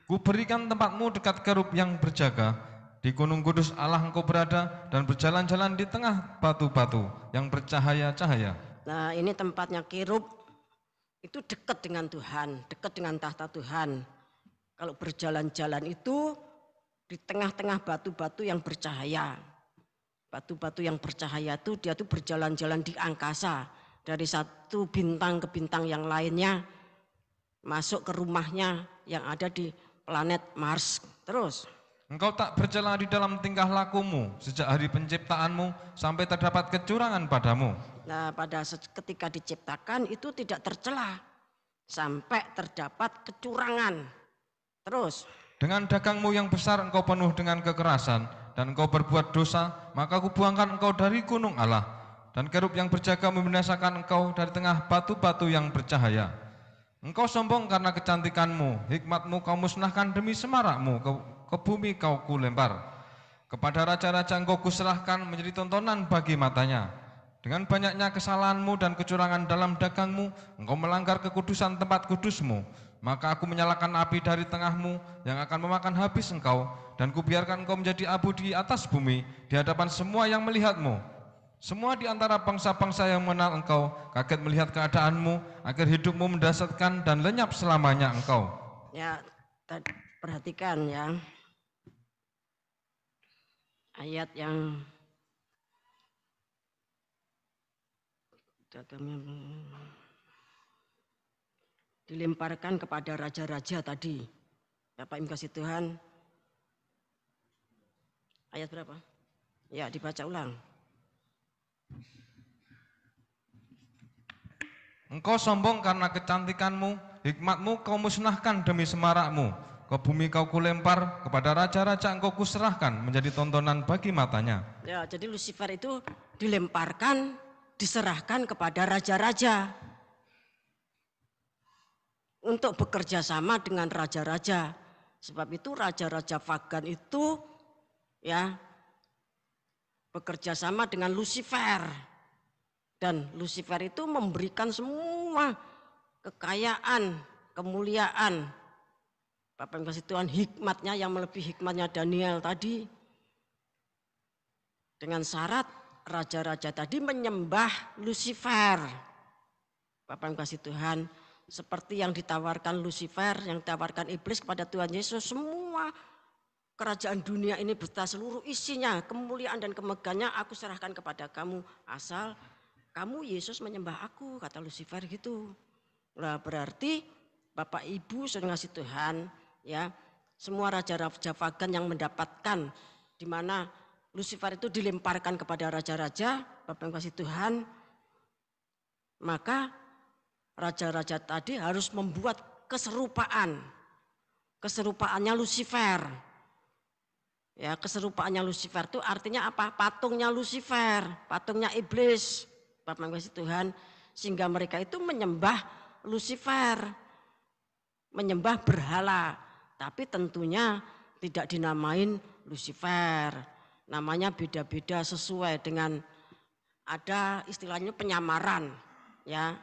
Kuberikan tempatmu dekat kerub yang berjaga. Di Gunung Kudus Allah engkau berada dan berjalan-jalan di tengah batu-batu yang bercahaya-cahaya. Nah ini tempatnya kerub itu dekat dengan Tuhan, dekat dengan tahta Tuhan. Kalau berjalan-jalan itu di tengah-tengah batu-batu yang bercahaya. Batu-batu yang bercahaya itu dia tuh berjalan-jalan di angkasa. Dari satu bintang ke bintang yang lainnya masuk ke rumahnya yang ada di planet Mars. Terus. Engkau tak bercela di dalam tingkah lakumu sejak hari penciptaanmu sampai terdapat kecurangan padamu. Nah, ketika diciptakan itu tidak tercela sampai terdapat kecurangan. Terus. Dengan dagangmu yang besar engkau penuh dengan kekerasan dan engkau berbuat dosa, maka kubuangkan engkau dari gunung Allah dan kerub yang berjaga membinasakan engkau dari tengah batu-batu yang bercahaya. Engkau sombong karena kecantikanmu, hikmatmu kau musnahkan demi semarakmu, ke bumi kau kulempar. Kepada raja-raja engkau kuserahkan menjadi tontonan bagi matanya. Dengan banyaknya kesalahanmu dan kecurangan dalam dagangmu, engkau melanggar kekudusan tempat kudusmu. maka aku menyalakan api dari tengahmu yang akan memakan habis engkau, dan kubiarkan engkau menjadi abu di atas bumi di hadapan semua yang melihatmu. Semua di antara bangsa-bangsa yang mengenal engkau kaget melihat keadaanmu, akhir hidupmu mendasatkan dan lenyap selamanya engkau. Ya, perhatikan ya. Ayat yang dilemparkan kepada raja-raja tadi. Bapak Ibu kasih Tuhan. Ayat berapa? Ya, dibaca ulang. Engkau sombong karena kecantikanmu, hikmatmu kau musnahkan demi semarakmu. Ke bumi kau kulempar, kepada raja-raja engkau kuserahkan menjadi tontonan bagi matanya. Ya, jadi Lucifer itu dilemparkan, diserahkan kepada raja-raja untuk bekerja sama dengan raja-raja. Sebab itu raja-raja pagan itu ya bekerja sama dengan Lucifer. Dan Lucifer itu memberikan semua kekayaan, kemuliaan, Bapak kasih Tuhan, hikmatnya yang melebihi hikmatnya Daniel tadi. Dengan syarat raja-raja tadi menyembah Lucifer. Bapak kasih Tuhan, seperti yang ditawarkan Lucifer, yang ditawarkan iblis kepada Tuhan Yesus, semua kerajaan dunia ini beserta seluruh isinya, kemuliaan dan kemegahannya aku serahkan kepada kamu, asal kamu Yesus menyembah aku, kata Lucifer gitu. Nah, berarti Bapak Ibu sudah ngasih Tuhan, ya, semua raja-raja pagan yang mendapatkan di mana Lucifer itu dilemparkan kepada raja-raja, Bapak kasih Tuhan, maka raja-raja tadi harus membuat keserupaan. Keserupaannya Lucifer. Ya, keserupaannya Lucifer itu artinya apa? Patungnya Lucifer, patungnya iblis. Bapak kasih Tuhan, sehingga mereka itu menyembah Lucifer, menyembah berhala, tapi tentunya tidak dinamain Lucifer, namanya beda-beda sesuai dengan ada istilahnya penyamaran, ya,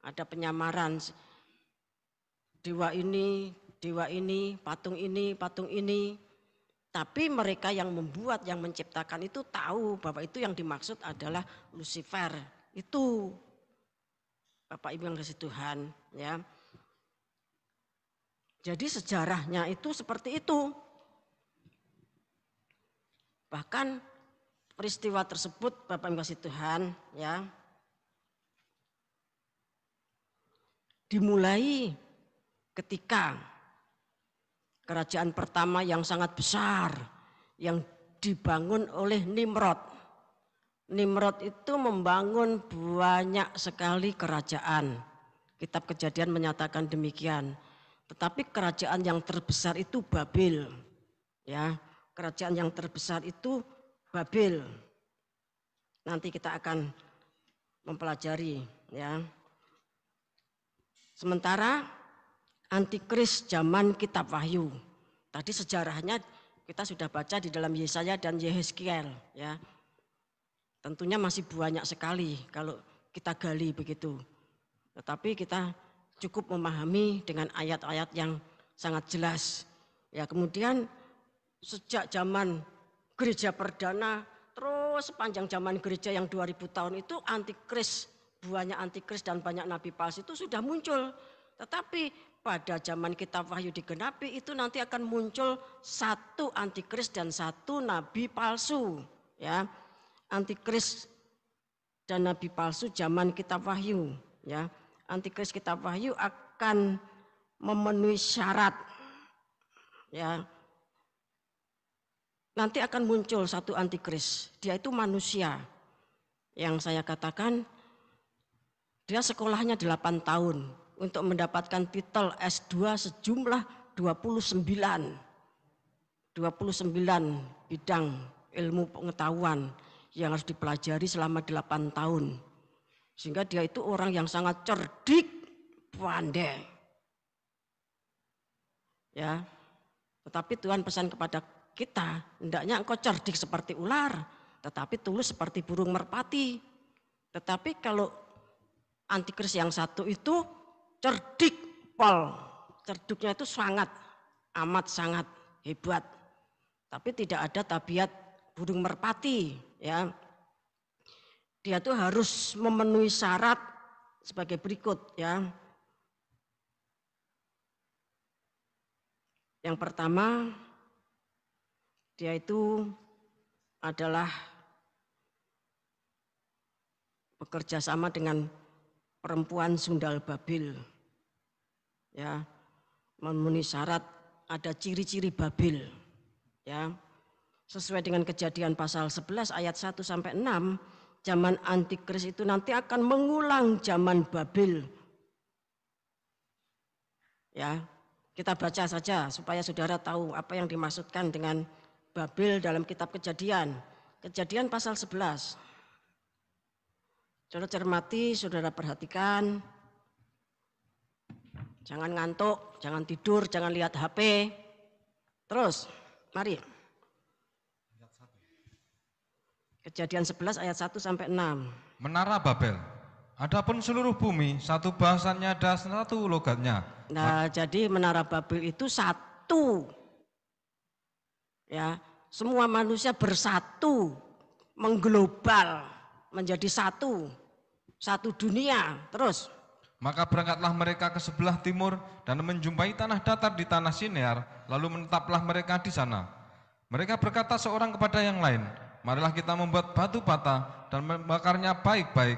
ada penyamaran dewa ini, patung ini, tapi mereka yang membuat, yang menciptakan itu tahu bahwa itu yang dimaksud adalah Lucifer. Itu Bapak Ibu yang kasih Tuhan, ya. Jadi sejarahnya itu seperti itu. Bahkan peristiwa tersebut Bapak Ibu kasih Tuhan, ya, dimulai ketika kerajaan pertama yang sangat besar yang dibangun oleh Nimrod. Nimrod itu membangun banyak sekali kerajaan. Kitab Kejadian menyatakan demikian. Tetapi kerajaan yang terbesar itu Babel. Ya, kerajaan yang terbesar itu Babel. Nanti kita akan mempelajari, ya. Sementara Antikris zaman Kitab Wahyu. Tadi sejarahnya kita sudah baca di dalam Yesaya dan Yehezkiel, ya. Tentunya masih banyak sekali kalau kita gali begitu. Tetapi kita cukup memahami dengan ayat-ayat yang sangat jelas. Ya, kemudian sejak zaman gereja perdana terus sepanjang zaman gereja yang 2000 tahun itu antikris, banyak antikris dan banyak nabi palsu itu sudah muncul. Tetapi pada zaman Kitab Wahyu digenapi itu nanti akan muncul satu antikris dan satu nabi palsu, ya. Antikris dan nabi palsu zaman Kitab Wahyu, ya. Antikris Kitab Wahyu akan memenuhi syarat, ya. Nanti akan muncul satu antikris, dia itu manusia. Yang saya katakan dia sekolahnya 8 tahun untuk mendapatkan titel S2 sejumlah 29 bidang ilmu pengetahuan yang harus dipelajari selama 8 tahun. Sehingga dia itu orang yang sangat cerdik, pandai. Ya. Tetapi Tuhan pesan kepada kita, hendaknya engkau cerdik seperti ular, tetapi tulus seperti burung merpati. Tetapi kalau antikris yang satu itu cerdik pol, cerduknya itu sangat, amat sangat hebat. Tapi tidak ada tabiat burung merpati, ya. Dia tuh harus memenuhi syarat sebagai berikut, ya. Yang pertama, dia itu adalah bekerja sama dengan perempuan Sundal Babil, ya, memenuhi syarat, ada ciri-ciri Babil, ya. Sesuai dengan Kejadian pasal 11 ayat 1 sampai 6, zaman antikris itu nanti akan mengulang zaman Babil. Ya, kita baca saja supaya saudara tahu apa yang dimaksudkan dengan Babil dalam kitab Kejadian. Kejadian pasal 11. Saudara cermati, saudara perhatikan. Jangan ngantuk, jangan tidur, jangan lihat HP. Terus, mari. Kejadian 11 ayat 1 sampai 6. Menara Babel. Adapun seluruh bumi, satu bahasannya ada satu logatnya. Nah, jadi Menara Babel itu satu. Ya, semua manusia bersatu, mengglobal, menjadi satu. Satu dunia. Terus. Maka berangkatlah mereka ke sebelah timur dan menjumpai tanah datar di tanah Sinear, lalu menetaplah mereka di sana. Mereka berkata seorang kepada yang lain, marilah kita membuat batu bata dan membakarnya baik-baik.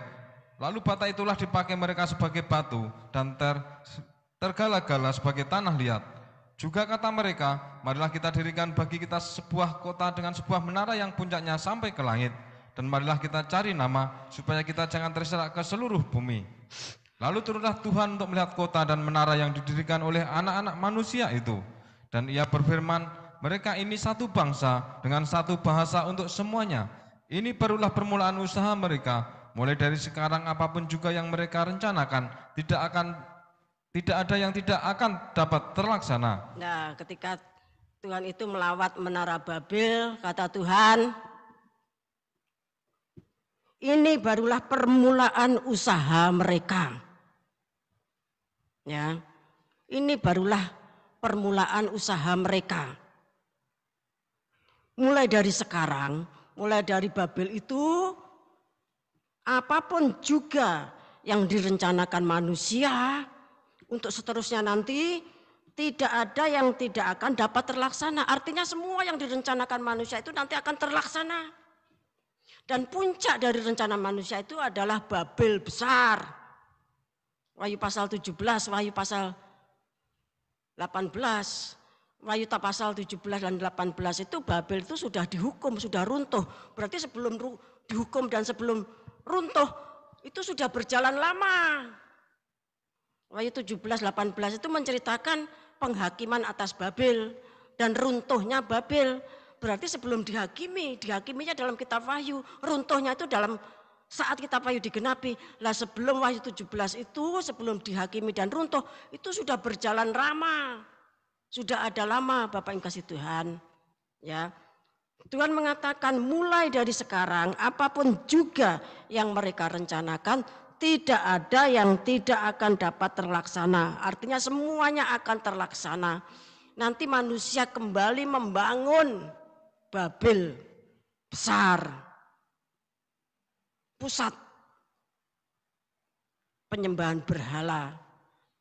Lalu bata itulah dipakai mereka sebagai batu dan tergala-gala sebagai tanah liat. Juga kata mereka, marilah kita dirikan bagi kita sebuah kota dengan sebuah menara yang puncaknya sampai ke langit. Dan marilah kita cari nama supaya kita jangan terserak ke seluruh bumi. Lalu turunlah Tuhan untuk melihat kota dan menara yang didirikan oleh anak-anak manusia itu. Dan ia berfirman, mereka ini satu bangsa dengan satu bahasa untuk semuanya. Ini barulah permulaan usaha mereka. Mulai dari sekarang apapun juga yang mereka rencanakan, tidak ada yang tidak akan dapat terlaksana. Nah, ketika Tuhan itu melawat Menara Babel, kata Tuhan, ini barulah permulaan usaha mereka. Ya, ini barulah permulaan usaha mereka. Mulai dari sekarang, mulai dari Babel itu, apapun juga yang direncanakan manusia, untuk seterusnya nanti tidak ada yang tidak akan dapat terlaksana. Artinya semua yang direncanakan manusia itu nanti akan terlaksana. Dan puncak dari rencana manusia itu adalah Babel besar. Wahyu pasal 17, Wahyu pasal 18, Wahyu pasal 17 dan 18 itu Babel itu sudah dihukum, sudah runtuh. Berarti sebelum dihukum dan sebelum runtuh itu sudah berjalan lama. Wahyu 17, 18 itu menceritakan penghakiman atas Babel dan runtuhnya Babel. Berarti sebelum dihakiminya dalam kitab Wahyu, runtuhnya itu dalam saat kitab Wahyu digenapi. Lah sebelum Wahyu 17 itu, sebelum dihakimi dan runtuh, itu sudah berjalan lama. Sudah ada lama Bapak yang kasih Tuhan. Ya. Tuhan mengatakan mulai dari sekarang apapun juga yang mereka rencanakan, tidak ada yang tidak akan dapat terlaksana. Artinya semuanya akan terlaksana. Nanti manusia kembali membangun Babel besar, pusat penyembahan berhala,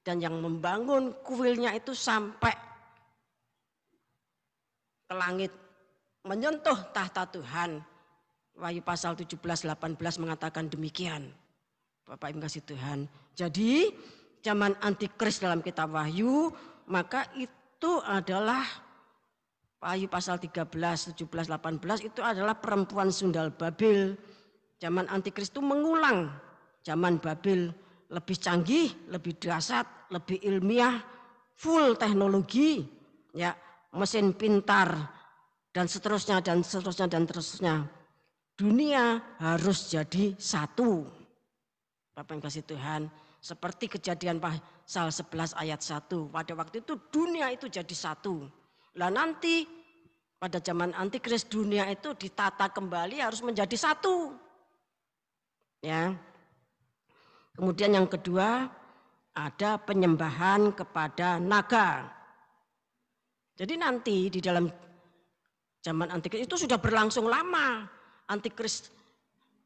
dan yang membangun kuilnya itu sampai ke langit, menyentuh tahta Tuhan. Wahyu pasal 17-18 mengatakan demikian. Bapak Ibu kasih Tuhan. Jadi zaman antikris dalam kitab Wahyu, maka itu adalah Wahyu pasal 13, 17, 18 itu adalah perempuan Sundal Babil. Zaman antikris itu mengulang zaman Babil, lebih canggih, lebih dahsyat, lebih ilmiah, full teknologi, ya, mesin pintar dan seterusnya dan seterusnya dan seterusnya. Dunia harus jadi satu. Bapak yang kasih Tuhan, seperti Kejadian pasal 11 ayat 1. Pada waktu itu dunia itu jadi satu. Lah nanti pada zaman antikris dunia itu ditata kembali harus menjadi satu. Ya. Kemudian yang kedua ada penyembahan kepada naga. Jadi nanti di dalam zaman antikris itu sudah berlangsung lama. Antikris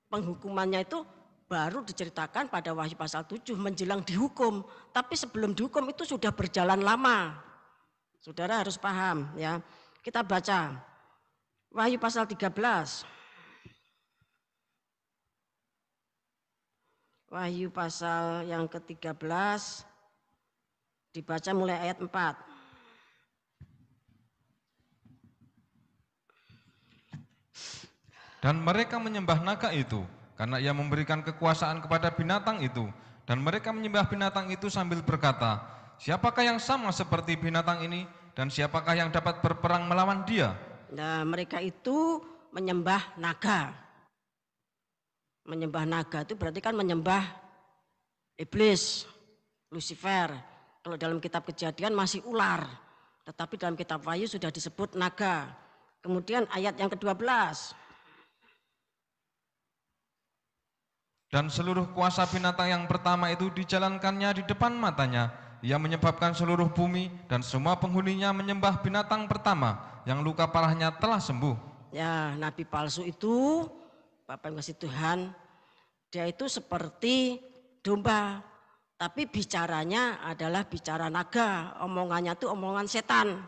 penghukumannya itu baru diceritakan pada Wahyu pasal 7 menjelang dihukum. Tapi sebelum dihukum itu sudah berjalan lama. Saudara harus paham ya. Kita baca Wahyu pasal 13. Wahyu pasal yang ke-13 dibaca mulai ayat 4. Dan mereka menyembah naga itu, karena ia memberikan kekuasaan kepada binatang itu. Dan mereka menyembah binatang itu sambil berkata, siapakah yang sama seperti binatang ini, dan siapakah yang dapat berperang melawan dia? Nah, mereka itu menyembah naga. Menyembah naga itu berarti kan menyembah iblis, Lucifer. Kalau dalam kitab Kejadian masih ular, tetapi dalam kitab Wahyu sudah disebut naga. Kemudian ayat yang ke-12. Dan seluruh kuasa binatang yang pertama itu dijalankannya di depan matanya. Ia menyebabkan seluruh bumi dan semua penghuninya menyembah binatang pertama yang luka parahnya telah sembuh. Ya, nabi palsu itu, Bapak yang kasih Tuhan, dia itu seperti domba, tapi bicaranya adalah bicara naga, omongannya itu omongan setan.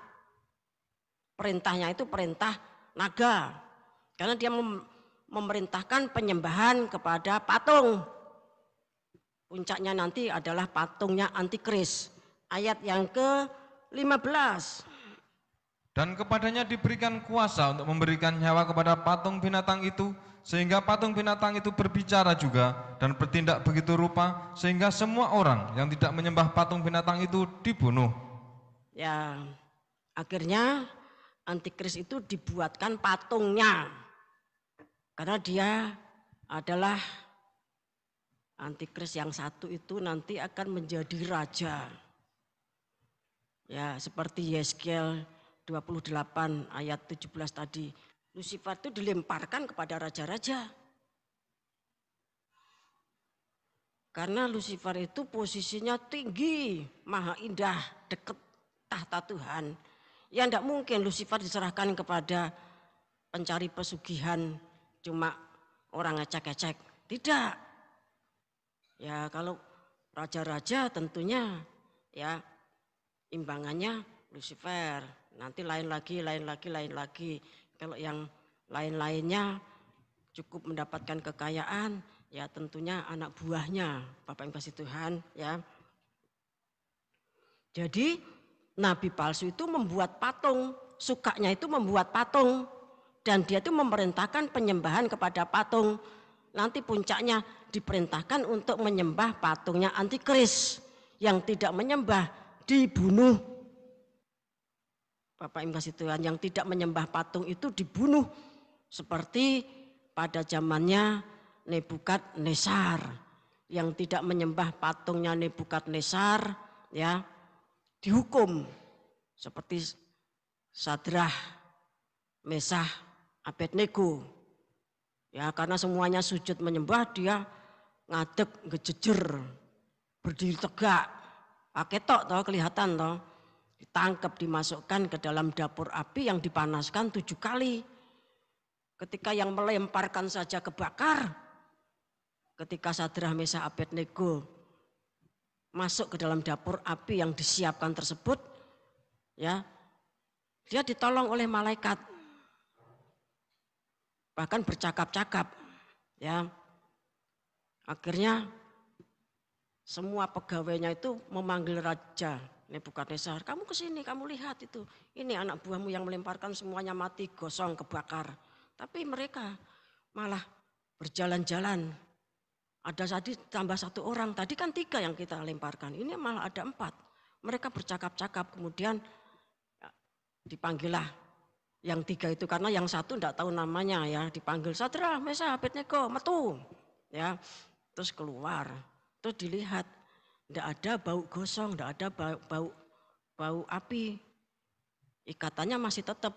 Perintahnya itu perintah naga, karena dia memerintahkan penyembahan kepada patung. Puncaknya nanti adalah patungnya antikris. Ayat yang ke-15. Dan kepadanya diberikan kuasa untuk memberikan nyawa kepada patung binatang itu, sehingga patung binatang itu berbicara juga dan bertindak begitu rupa, sehingga semua orang yang tidak menyembah patung binatang itu dibunuh. Ya, akhirnya antikris itu dibuatkan patungnya, karena dia adalah antikris yang satu itu nanti akan menjadi raja. Ya, seperti Yeskiel 28 ayat 17 tadi. Lucifer itu dilemparkan kepada raja-raja. Karena Lucifer itu posisinya tinggi, maha indah, dekat tahta Tuhan. Ya tidak mungkin Lucifer diserahkan kepada pencari pesugihan cuma orang ngecek-ngecek. Tidak. Ya kalau raja-raja tentunya ya imbangannya Lucifer. Nanti lain lagi. Kalau yang lain-lainnya cukup mendapatkan kekayaan, ya tentunya anak buahnya, Bapak yang kasih Tuhan ya. Jadi nabi palsu itu membuat patung, sukanya itu membuat patung, dan dia itu memerintahkan penyembahan kepada patung. Nanti puncaknya diperintahkan untuk menyembah patungnya antikris, yang tidak menyembah dibunuh. Bapak yang kasih Tuhan, yang tidak menyembah patung itu dibunuh, seperti pada zamannya Nebukadnezar, yang tidak menyembah patungnya Nebukadnezar ya dihukum seperti Sadrah, Mesah, Abednego. Ya karena semuanya sujud menyembah, dia ngadeg ngejejer, berdiri tegak, ketok toh kelihatan toh, ditangkap dimasukkan ke dalam dapur api yang dipanaskan 7 kali. Ketika yang melemparkan saja kebakar, ketika Sadrah, Mesah, Abednego masuk ke dalam dapur api yang disiapkan tersebut, ya dia ditolong oleh malaikat, bahkan bercakap-cakap, ya akhirnya semua pegawainya itu memanggil Raja Nebukadnezar, kamu kesini, kamu lihat itu, ini anak buahmu yang melemparkan semuanya mati, gosong, kebakar. Tapi mereka malah berjalan-jalan. Ada tadi tambah 1 orang, tadi kan 3 yang kita lemparkan, ini malah ada 4. Mereka bercakap-cakap, kemudian dipanggillah yang 3 itu, karena yang 1 tidak tahu namanya ya, dipanggil Sadrah, Mesah, Abednego, metu. Ya, terus keluar, terus dilihat, tidak ada bau gosong, tidak ada bau api, ikatannya masih tetap,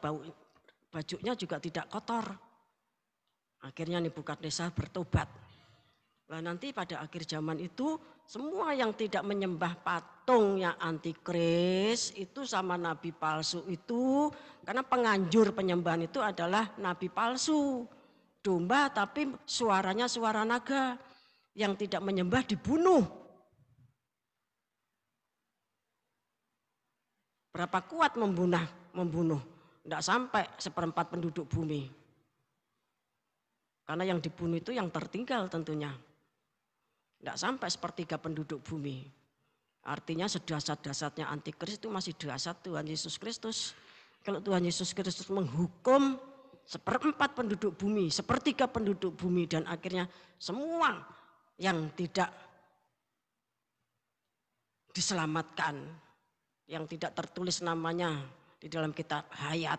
bajunya juga tidak kotor. Akhirnya Nebukadnezar bertobat. Nah, nanti pada akhir zaman itu semua yang tidak menyembah patung yang antikris itu sama nabi palsu itu, karena penganjur penyembahan itu adalah nabi palsu. Domba tapi suaranya suara naga. Yang tidak menyembah dibunuh. Berapa kuat membunuh? Tidak sampai 1/4 penduduk bumi. Karena yang dibunuh itu yang tertinggal tentunya. Tidak sampai 1/3 penduduk bumi. Artinya sedasat-dasatnya antikris itu masih dahsyat Tuhan Yesus Kristus. Kalau Tuhan Yesus Kristus menghukum 1/4 penduduk bumi, 1/3 penduduk bumi, dan akhirnya semua yang tidak diselamatkan, yang tidak tertulis namanya di dalam kitab hayat,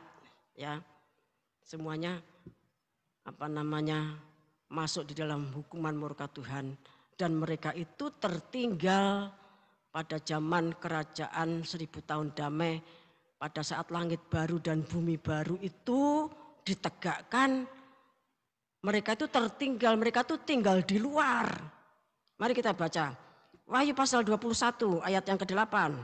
ya semuanya masuk di dalam hukuman murka Tuhan, dan mereka itu tertinggal pada zaman kerajaan 1000 tahun damai, pada saat langit baru dan bumi baru itu ditegakkan. Mereka itu tertinggal, mereka itu tinggal di luar. Mari kita baca Wahyu pasal 21 ayat yang ke-8.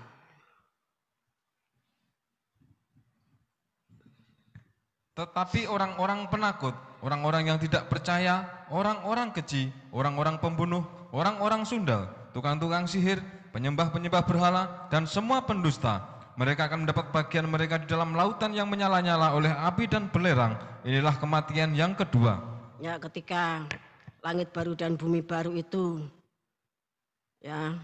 Tetapi orang-orang penakut, orang-orang yang tidak percaya, orang-orang keji, orang-orang pembunuh, orang-orang sundal, tukang-tukang sihir, penyembah-penyembah berhala, dan semua pendusta, mereka akan mendapat bagian mereka di dalam lautan yang menyala-nyala oleh api dan belerang. Inilah kematian yang kedua. Ya, ketika langit baru dan bumi baru itu ya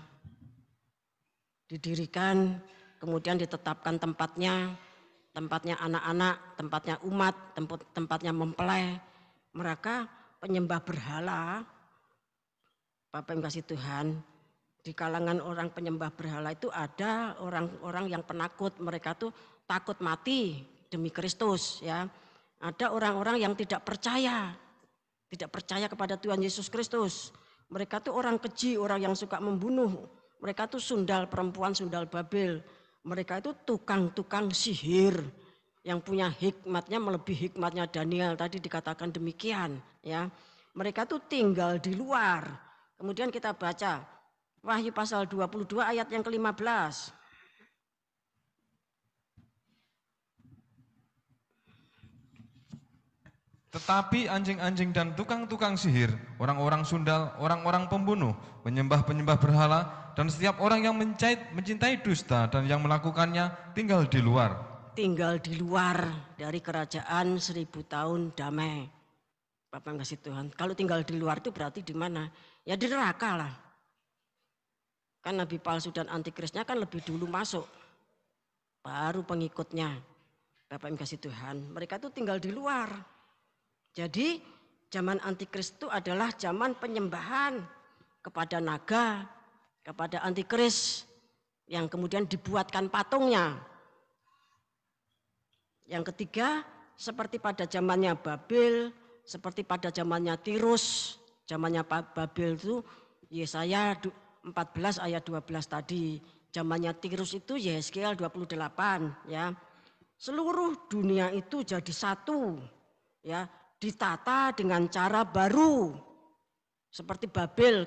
didirikan, kemudian ditetapkan tempatnya anak-anak, tempatnya umat, tempatnya mempelai, mereka penyembah berhala. Bapak yang kasih Tuhan, di kalangan orang penyembah berhala itu ada orang-orang yang penakut, mereka tuh takut mati demi Kristus, ya. Ada orang-orang yang tidak percaya kepada Tuhan Yesus Kristus. Mereka tuh orang keji, orang yang suka membunuh. Mereka tuh sundal perempuan, sundal Babel. Mereka itu tukang-tukang sihir yang punya hikmatnya melebihi hikmatnya Daniel, tadi dikatakan demikian, ya. Mereka tuh tinggal di luar. Kemudian kita baca Wahyu pasal 22 ayat yang ke-15. Tetapi anjing-anjing dan tukang-tukang sihir, orang-orang sundal, orang-orang pembunuh, penyembah-penyembah berhala, dan setiap orang yang mencintai dusta dan yang melakukannya tinggal di luar. Tinggal di luar dari kerajaan 1000 tahun damai. Bapak kasih Tuhan. Kalau tinggal di luar itu berarti di mana? Ya di neraka lah. Kan nabi palsu dan antikrisnya kan lebih dulu masuk. Baru pengikutnya. Bapak kasih Tuhan. Mereka itu tinggal di luar. Jadi zaman antikris itu adalah zaman penyembahan kepada naga, kepada antikris yang kemudian dibuatkan patungnya. Yang ketiga, seperti pada zamannya Babel, seperti pada zamannya Tirus, zamannya Babel itu Yesaya 14 ayat 12 tadi, zamannya Tirus itu Yesaya 28, ya. Seluruh dunia itu jadi satu, ya. Ditata dengan cara baru seperti Babel,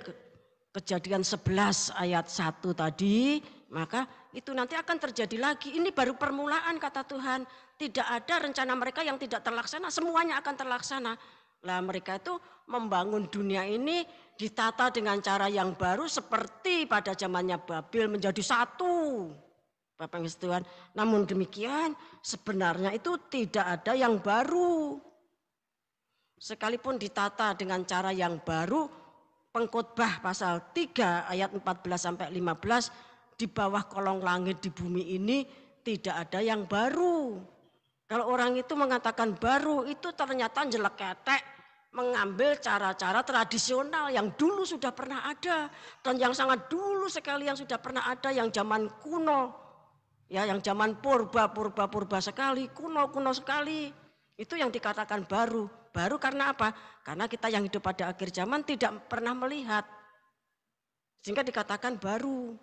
kejadian 11 ayat 1 tadi, maka itu nanti akan terjadi lagi. Ini baru permulaan kata Tuhan. Tidak ada rencana mereka yang tidak terlaksana, semuanya akan terlaksana. Lah mereka itu membangun dunia ini ditata dengan cara yang baru seperti pada zamannya Babel menjadi satu. Bapak Yesus Tuhan. Namun demikian sebenarnya itu tidak ada yang baru. Sekalipun ditata dengan cara yang baru, Pengkhotbah pasal 3 ayat 14 sampai 15, di bawah kolong langit di bumi ini tidak ada yang baru. Kalau orang itu mengatakan baru, itu ternyata jelek-ketek, mengambil cara-cara tradisional yang dulu sudah pernah ada dan yang sangat dulu sekali yang sudah pernah ada, yang zaman kuno, ya, yang zaman purba sekali, kuno sekali. Itu yang dikatakan baru. Baru karena apa? Karena kita yang hidup pada akhir zaman tidak pernah melihat. Sehingga dikatakan baru.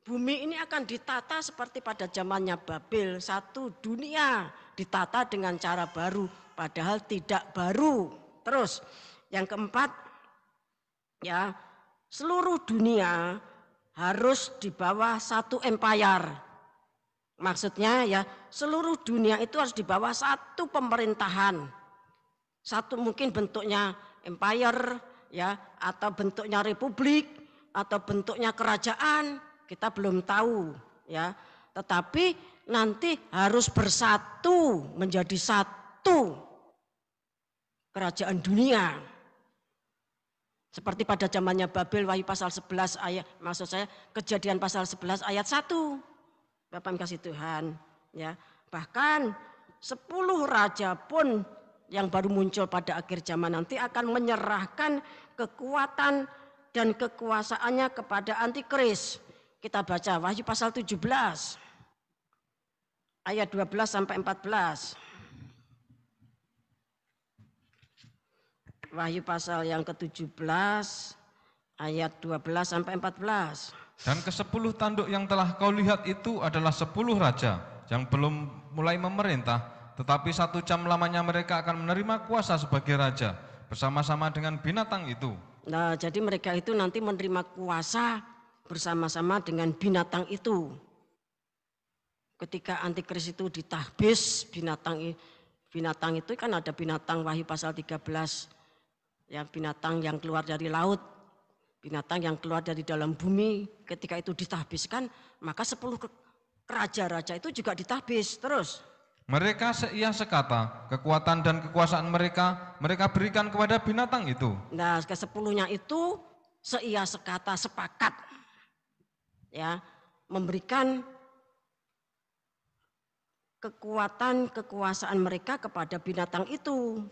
Bumi ini akan ditata seperti pada zamannya Babel. Satu dunia ditata dengan cara baru. Padahal tidak baru. Terus yang keempat, ya, seluruh dunia harus di bawah satu empire. Maksudnya ya, seluruh dunia itu harus di bawah satu pemerintahan. Satu mungkin bentuknya empire ya, atau bentuknya republik, atau bentuknya kerajaan, kita belum tahu ya. Tetapi nanti harus bersatu menjadi satu kerajaan dunia. Seperti pada zamannya Babel, Wahyu pasal 11 ayat, maksud saya Kejadian pasal 11 ayat 1. Bapak kasih Tuhan, ya. Bahkan 10 raja pun yang baru muncul pada akhir zaman nanti akan menyerahkan kekuatan dan kekuasaannya kepada antikris. Kita baca Wahyu pasal 17 ayat 12 sampai 14. Wahyu pasal yang ke-17 ayat 12 sampai 14. Dan ke-10 tanduk yang telah kau lihat itu adalah 10 raja yang belum mulai memerintah, tetapi 1 jam lamanya mereka akan menerima kuasa sebagai raja bersama-sama dengan binatang itu. Nah, jadi mereka itu nanti menerima kuasa bersama-sama dengan binatang itu. Ketika antikris itu ditahbis, binatang itu kan ada binatang Wahyu pasal 13. Yang binatang yang keluar dari laut, binatang yang keluar dari dalam bumi, ketika itu ditahbiskan, maka 10 raja-raja itu juga ditahbis terus. Mereka seia sekata, kekuatan dan kekuasaan mereka berikan kepada binatang itu. Nah, ke-10-nya itu seia sekata, sepakat, ya, memberikan kekuatan, kekuasaan mereka kepada binatang itu.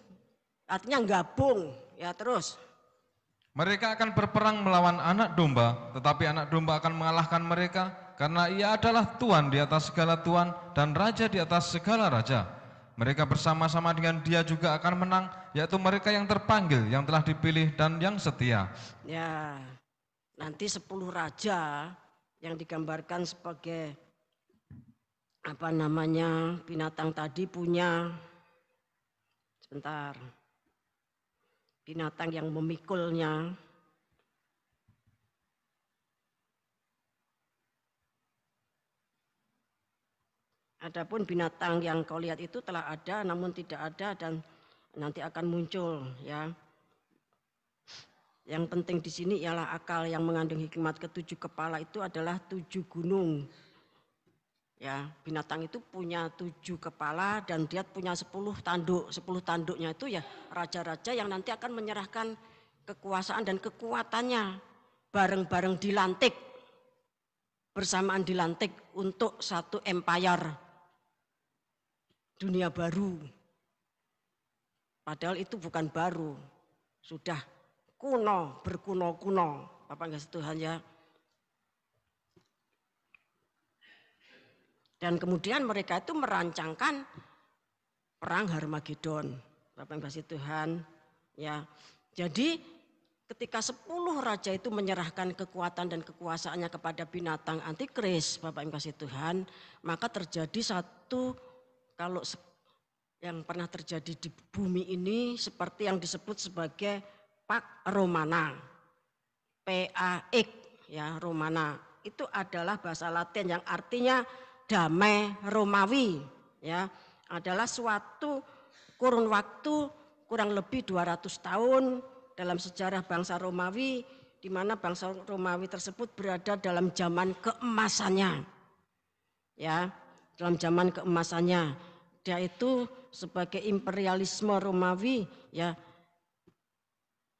Artinya gabung, ya terus. Mereka akan berperang melawan anak domba, tetapi anak domba akan mengalahkan mereka karena ia adalah Tuhan di atas segala Tuhan dan Raja di atas segala Raja. Mereka bersama-sama dengan dia juga akan menang, yaitu mereka yang terpanggil, yang telah dipilih dan yang setia. Ya, nanti 10 raja yang digambarkan sebagai binatang tadi punya, sebentar, binatang yang memikulnya. Adapun binatang yang kau lihat itu telah ada namun tidak ada dan nanti akan muncul, ya. Yang penting di sini ialah akal yang mengandung hikmat. Ke-7 kepala itu adalah 7 gunung. Ya, binatang itu punya 7 kepala dan dia punya 10 tanduk. 10 tanduknya itu ya raja-raja yang nanti akan menyerahkan kekuasaan dan kekuatannya bareng-bareng dilantik, bersamaan dilantik untuk satu empire dunia baru. Padahal itu bukan baru, sudah kuno, berkuno-kuno. Bapak kasih Tuhan ya. Dan kemudian mereka itu merancangkan perang Harmagedon. Bapak yang kasih Tuhan ya. Jadi ketika 10 raja itu menyerahkan kekuatan dan kekuasaannya kepada binatang antikris, Bapak yang kasih Tuhan, maka terjadi satu, kalau yang pernah terjadi di bumi ini seperti yang disebut sebagai Pax Romana. PAX ya, Romana. Itu adalah bahasa Latin yang artinya damai Romawi, ya, adalah suatu kurun waktu kurang lebih 200 tahun dalam sejarah bangsa Romawi, di mana bangsa Romawi tersebut berada dalam zaman keemasannya, ya, dalam zaman keemasannya. Dia itu sebagai imperialisme Romawi, ya,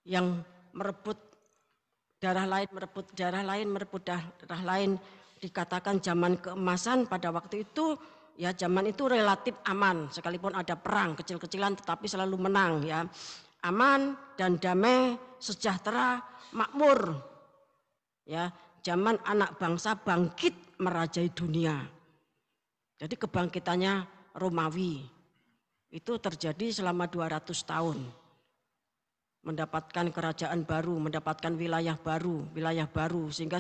yang merebut darah lain, merebut darah lain. Dikatakan zaman keemasan pada waktu itu, ya zaman itu relatif aman, sekalipun ada perang kecil-kecilan tetapi selalu menang, ya. Aman dan damai, sejahtera, makmur. Ya, zaman anak bangsa bangkit merajai dunia. Jadi kebangkitannya Romawi itu terjadi selama 200 tahun. Mendapatkan kerajaan baru, mendapatkan wilayah baru, sehingga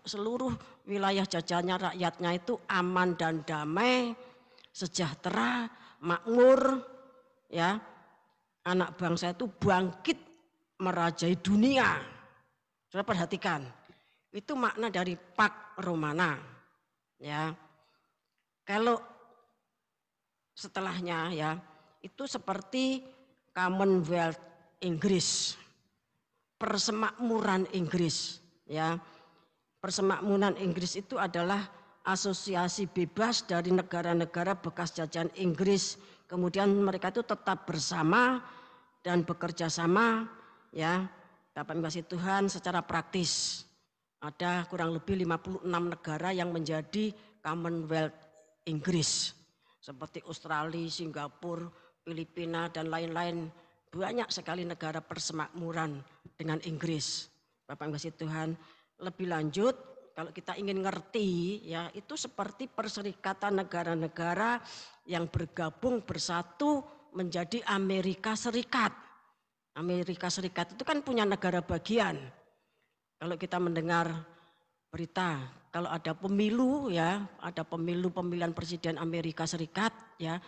seluruh wilayah jajahannya rakyatnya itu aman dan damai, sejahtera, makmur, ya. Anak bangsa itu bangkit merajai dunia. Saudara perhatikan, itu makna dari Pax Romana. Ya, kalau setelahnya ya itu seperti Commonwealth Inggris, persemakmuran Inggris. Ya, persemakmuran Inggris itu adalah asosiasi bebas dari negara-negara bekas jajahan Inggris. Kemudian mereka itu tetap bersama dan bekerja sama, ya. Bapak Ibu kasih Tuhan, secara praktis ada kurang lebih 56 negara yang menjadi Commonwealth Inggris. Seperti Australia, Singapura, Filipina dan lain-lain. Banyak sekali negara persemakmuran dengan Inggris. Bapak Ibu kasih Tuhan, lebih lanjut kalau kita ingin ngerti ya itu seperti perserikatan negara-negara yang bergabung bersatu menjadi Amerika Serikat. Amerika Serikat itu kan punya negara bagian. Kalau kita mendengar berita, kalau ada pemilu ya, ada pemilihan presiden Amerika Serikat ya,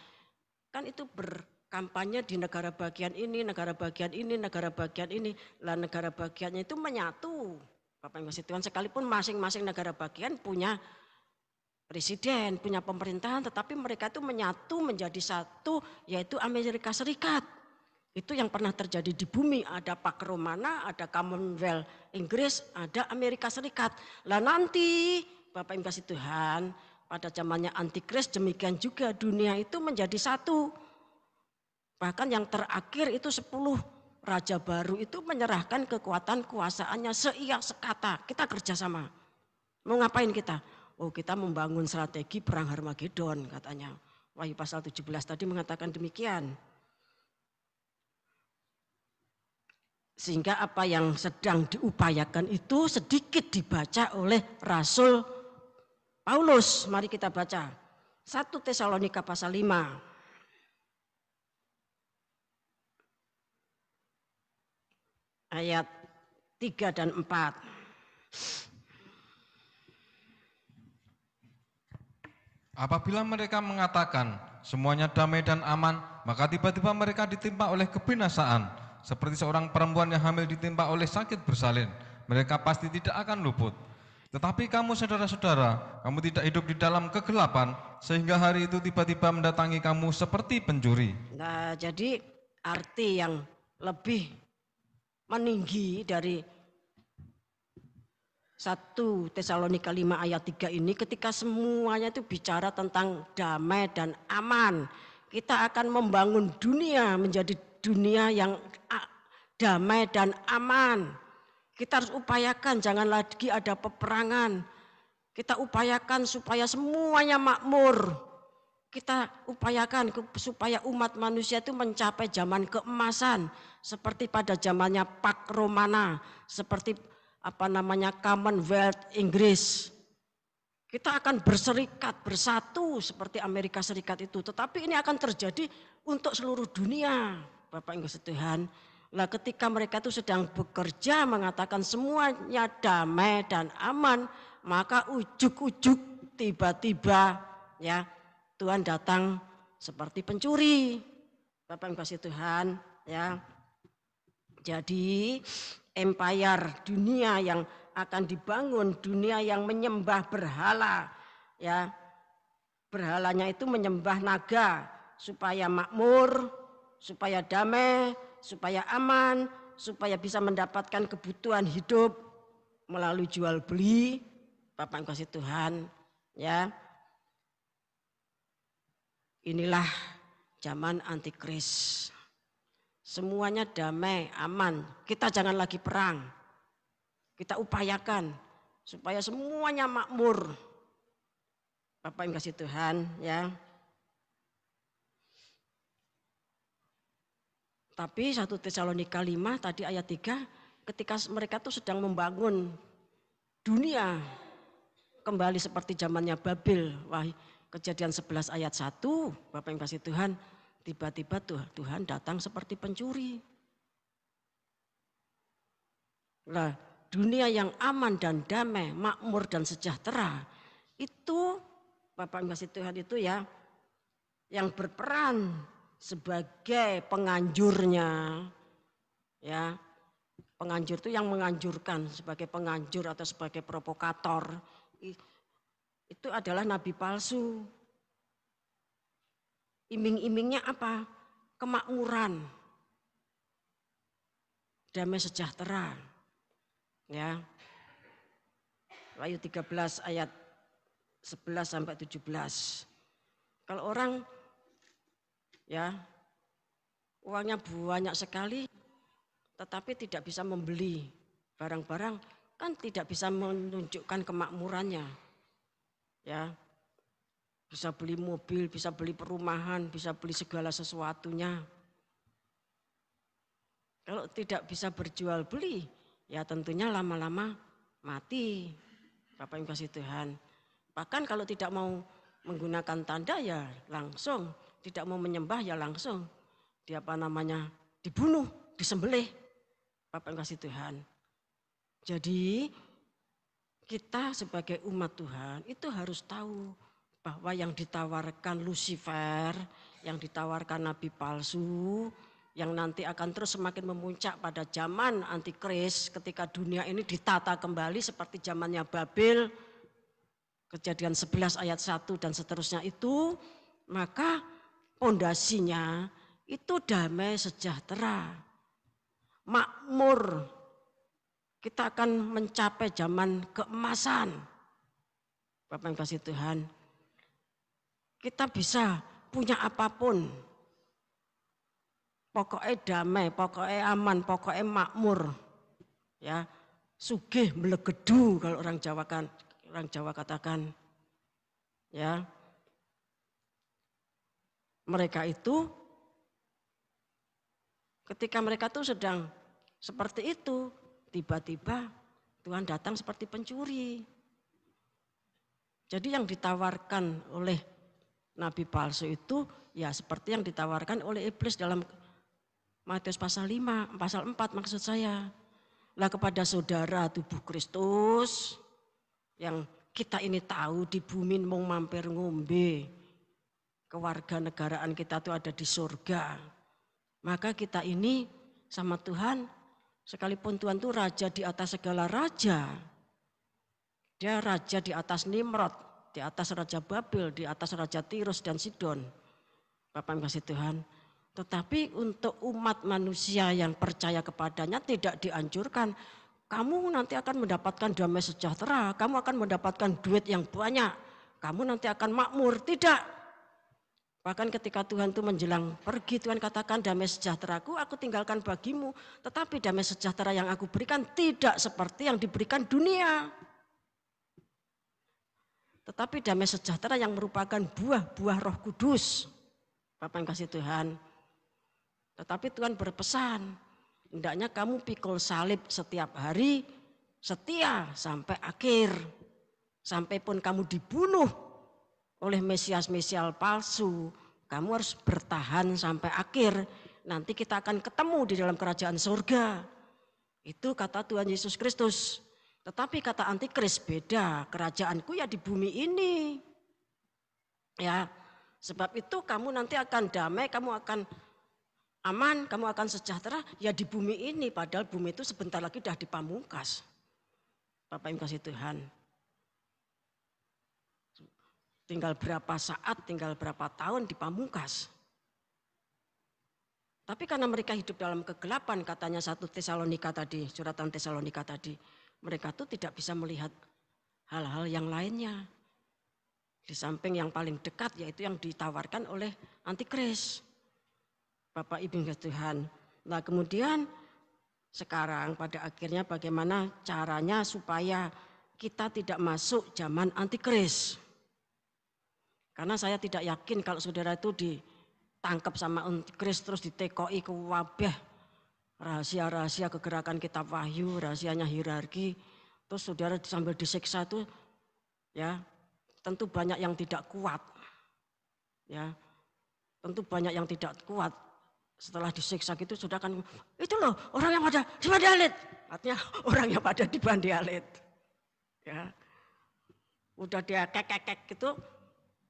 kan itu berkampanye di negara bagian ini, negara bagian ini, negara bagian ini. Lah negara bagiannya itu menyatu. Bapak Ibu Tuhan, sekalipun masing-masing negara bagian punya presiden, punya pemerintahan, tetapi mereka itu menyatu menjadi satu, yaitu Amerika Serikat. Itu yang pernah terjadi di bumi, ada Pax Romana, ada Commonwealth Inggris, ada Amerika Serikat. Lah nanti Bapak Ibu kasih Tuhan, pada zamannya Antikris demikian juga dunia itu menjadi satu. Bahkan yang terakhir itu 10 raja baru itu menyerahkan kekuatan kuasaannya seia sekata. Kita kerjasama. Mau ngapain kita? Oh, kita membangun strategi perang Harmagedon katanya. Wahyu pasal 17 tadi mengatakan demikian. Sehingga apa yang sedang diupayakan itu sedikit dibaca oleh Rasul Paulus. Mari kita baca 1 Tesalonika pasal 5. Ayat 3 dan 4. Apabila mereka mengatakan semuanya damai dan aman, maka tiba-tiba mereka ditimpa oleh kebinasaan. Seperti seorang perempuan yang hamil ditimpa oleh sakit bersalin. Mereka pasti tidak akan luput. Tetapi kamu saudara-saudara, kamu tidak hidup di dalam kegelapan, sehingga hari itu tiba-tiba mendatangi kamu seperti pencuri. Nah, jadi arti yang lebih meninggi dari 1 Tesalonika 5 ayat 3 ini ketika semuanya itu bicara tentang damai dan aman. Kita akan membangun dunia menjadi dunia yang damai dan aman. Kita harus upayakan jangan lagi ada peperangan. Kita upayakan supaya semuanya makmur. Kita upayakan supaya umat manusia itu mencapai zaman keemasan. Seperti pada zamannya Pax Romana. Seperti Commonwealth Inggris. Kita akan berserikat, bersatu seperti Amerika Serikat itu. Tetapi ini akan terjadi untuk seluruh dunia. Bapak Ibu Tuhan. Nah, ketika mereka itu sedang bekerja mengatakan semuanya damai dan aman, maka ujuk-ujuk tiba-tiba ya Tuhan datang seperti pencuri. Bapak Ibu kasih Tuhan ya. Jadi empire dunia yang akan dibangun, dunia yang menyembah berhala ya. Berhalanya itu menyembah naga supaya makmur, supaya damai, supaya aman, supaya bisa mendapatkan kebutuhan hidup melalui jual beli. Bapak Ibu kasih Tuhan ya. Inilah zaman antikris. Semuanya damai, aman. Kita jangan lagi perang. Kita upayakan supaya semuanya makmur. Bapak Ibu kasih Tuhan ya. Tapi 1 Tesalonika 5 tadi ayat 3 ketika mereka tuh sedang membangun dunia kembali seperti zamannya Babel. Wah, Kejadian 11 ayat 1 Bapak Ibu kasih Tuhan. Tiba-tiba Tuhan datang seperti pencuri. Nah, dunia yang aman dan damai, makmur dan sejahtera, itu Bapak Ibu kasih Tuhan itu ya, yang berperan sebagai penganjurnya, ya, Penganjur itu yang menganjurkan, sebagai penganjur atau sebagai provokator. Itu adalah nabi palsu. Iming-imingnya apa? Kemakmuran, damai sejahtera. Ya. Wahyu 13 ayat 11 sampai 17. Kalau orang ya uangnya banyak sekali tetapi tidak bisa membeli barang-barang, kan tidak bisa menunjukkan kemakmurannya. Ya. Bisa beli mobil, bisa beli perumahan, bisa beli segala sesuatunya. Kalau tidak bisa berjual beli, ya tentunya lama-lama mati. Bapak Ibu kasih Tuhan. Bahkan kalau tidak mau menggunakan tanda ya langsung, tidak mau menyembah ya langsung dibunuh, disembelih. Bapak Ibu kasih Tuhan. Jadi kita sebagai umat Tuhan itu harus tahu bahwa yang ditawarkan Lucifer, yang ditawarkan nabi palsu, yang nanti akan terus semakin memuncak pada zaman antikris ketika dunia ini ditata kembali seperti zamannya Babel, Kejadian 11 ayat 1 dan seterusnya itu, maka pondasinya itu damai sejahtera, makmur. Kita akan mencapai zaman keemasan. Bapak yang kasih Tuhan, kita bisa punya apapun. Pokoknya damai, pokoknya aman, pokoknya makmur. Ya, sugih melegedu kalau orang Jawa katakan. Ya. Mereka itu ketika mereka tuh sedang seperti itu, tiba-tiba Tuhan datang seperti pencuri. Jadi yang ditawarkan oleh nabi palsu itu ya seperti yang ditawarkan oleh iblis dalam Matius pasal 5, pasal 4 maksud saya. Lah kepada saudara tubuh Kristus yang kita ini tahu di bumi mau mampir ngombe. Kewarganegaraan kita itu ada di surga. Maka kita ini sama Tuhan, sekalipun Tuhan itu raja di atas segala raja. Dia raja di atas Nimrod, di atas Raja Babel, di atas Raja Tirus dan Sidon. Bapak yang kasih Tuhan. Tetapi untuk umat manusia yang percaya kepadanya tidak dianjurkan. Kamu nanti akan mendapatkan damai sejahtera, kamu akan mendapatkan duit yang banyak, kamu nanti akan makmur. Tidak. Bahkan ketika Tuhan itu menjelang pergi, Tuhan katakan damai sejahteraku aku tinggalkan bagimu. Tetapi damai sejahtera yang aku berikan tidak seperti yang diberikan dunia. Tetapi damai sejahtera yang merupakan buah-buah Roh Kudus. Bapak yang kasih Tuhan. Tetapi Tuhan berpesan, hendaknya kamu pikul salib setiap hari, setia sampai akhir. Sampai pun kamu dibunuh oleh Mesias-Mesias palsu, kamu harus bertahan sampai akhir. Nanti kita akan ketemu di dalam kerajaan surga. Itu kata Tuhan Yesus Kristus. Tetapi kata antikris beda, kerajaanku ya di bumi ini. Ya, sebab itu kamu nanti akan damai, kamu akan aman, kamu akan sejahtera ya di bumi ini. Padahal bumi itu sebentar lagi sudah dipamungkas. Bapak yang kasih Tuhan. Tinggal berapa saat, tinggal berapa tahun dipamungkas. Tapi karena mereka hidup dalam kegelapan, katanya 1 Tesalonika tadi, suratan Tesalonika tadi. Mereka tuh tidak bisa melihat hal-hal yang lainnya. Di samping yang paling dekat yaitu yang ditawarkan oleh antikris. Bapak Ibu Tuhan. Nah kemudian sekarang pada akhirnya bagaimana caranya supaya kita tidak masuk zaman antikris. Karena saya tidak yakin kalau saudara itu ditangkap sama antikris terus ditekoi ke wabah. Rahasia-rahasia kegerakan kitab Wahyu, rahasianya hierarki, terus saudara sambil disiksa itu ya tentu banyak yang tidak kuat. Ya. Tentu banyak yang tidak kuat. Setelah disiksa gitu sudah kan itu loh orang yang pada di Bandi Alit. Artinya orang yang pada di Bandi Alit. Ya. Udah dia kek gitu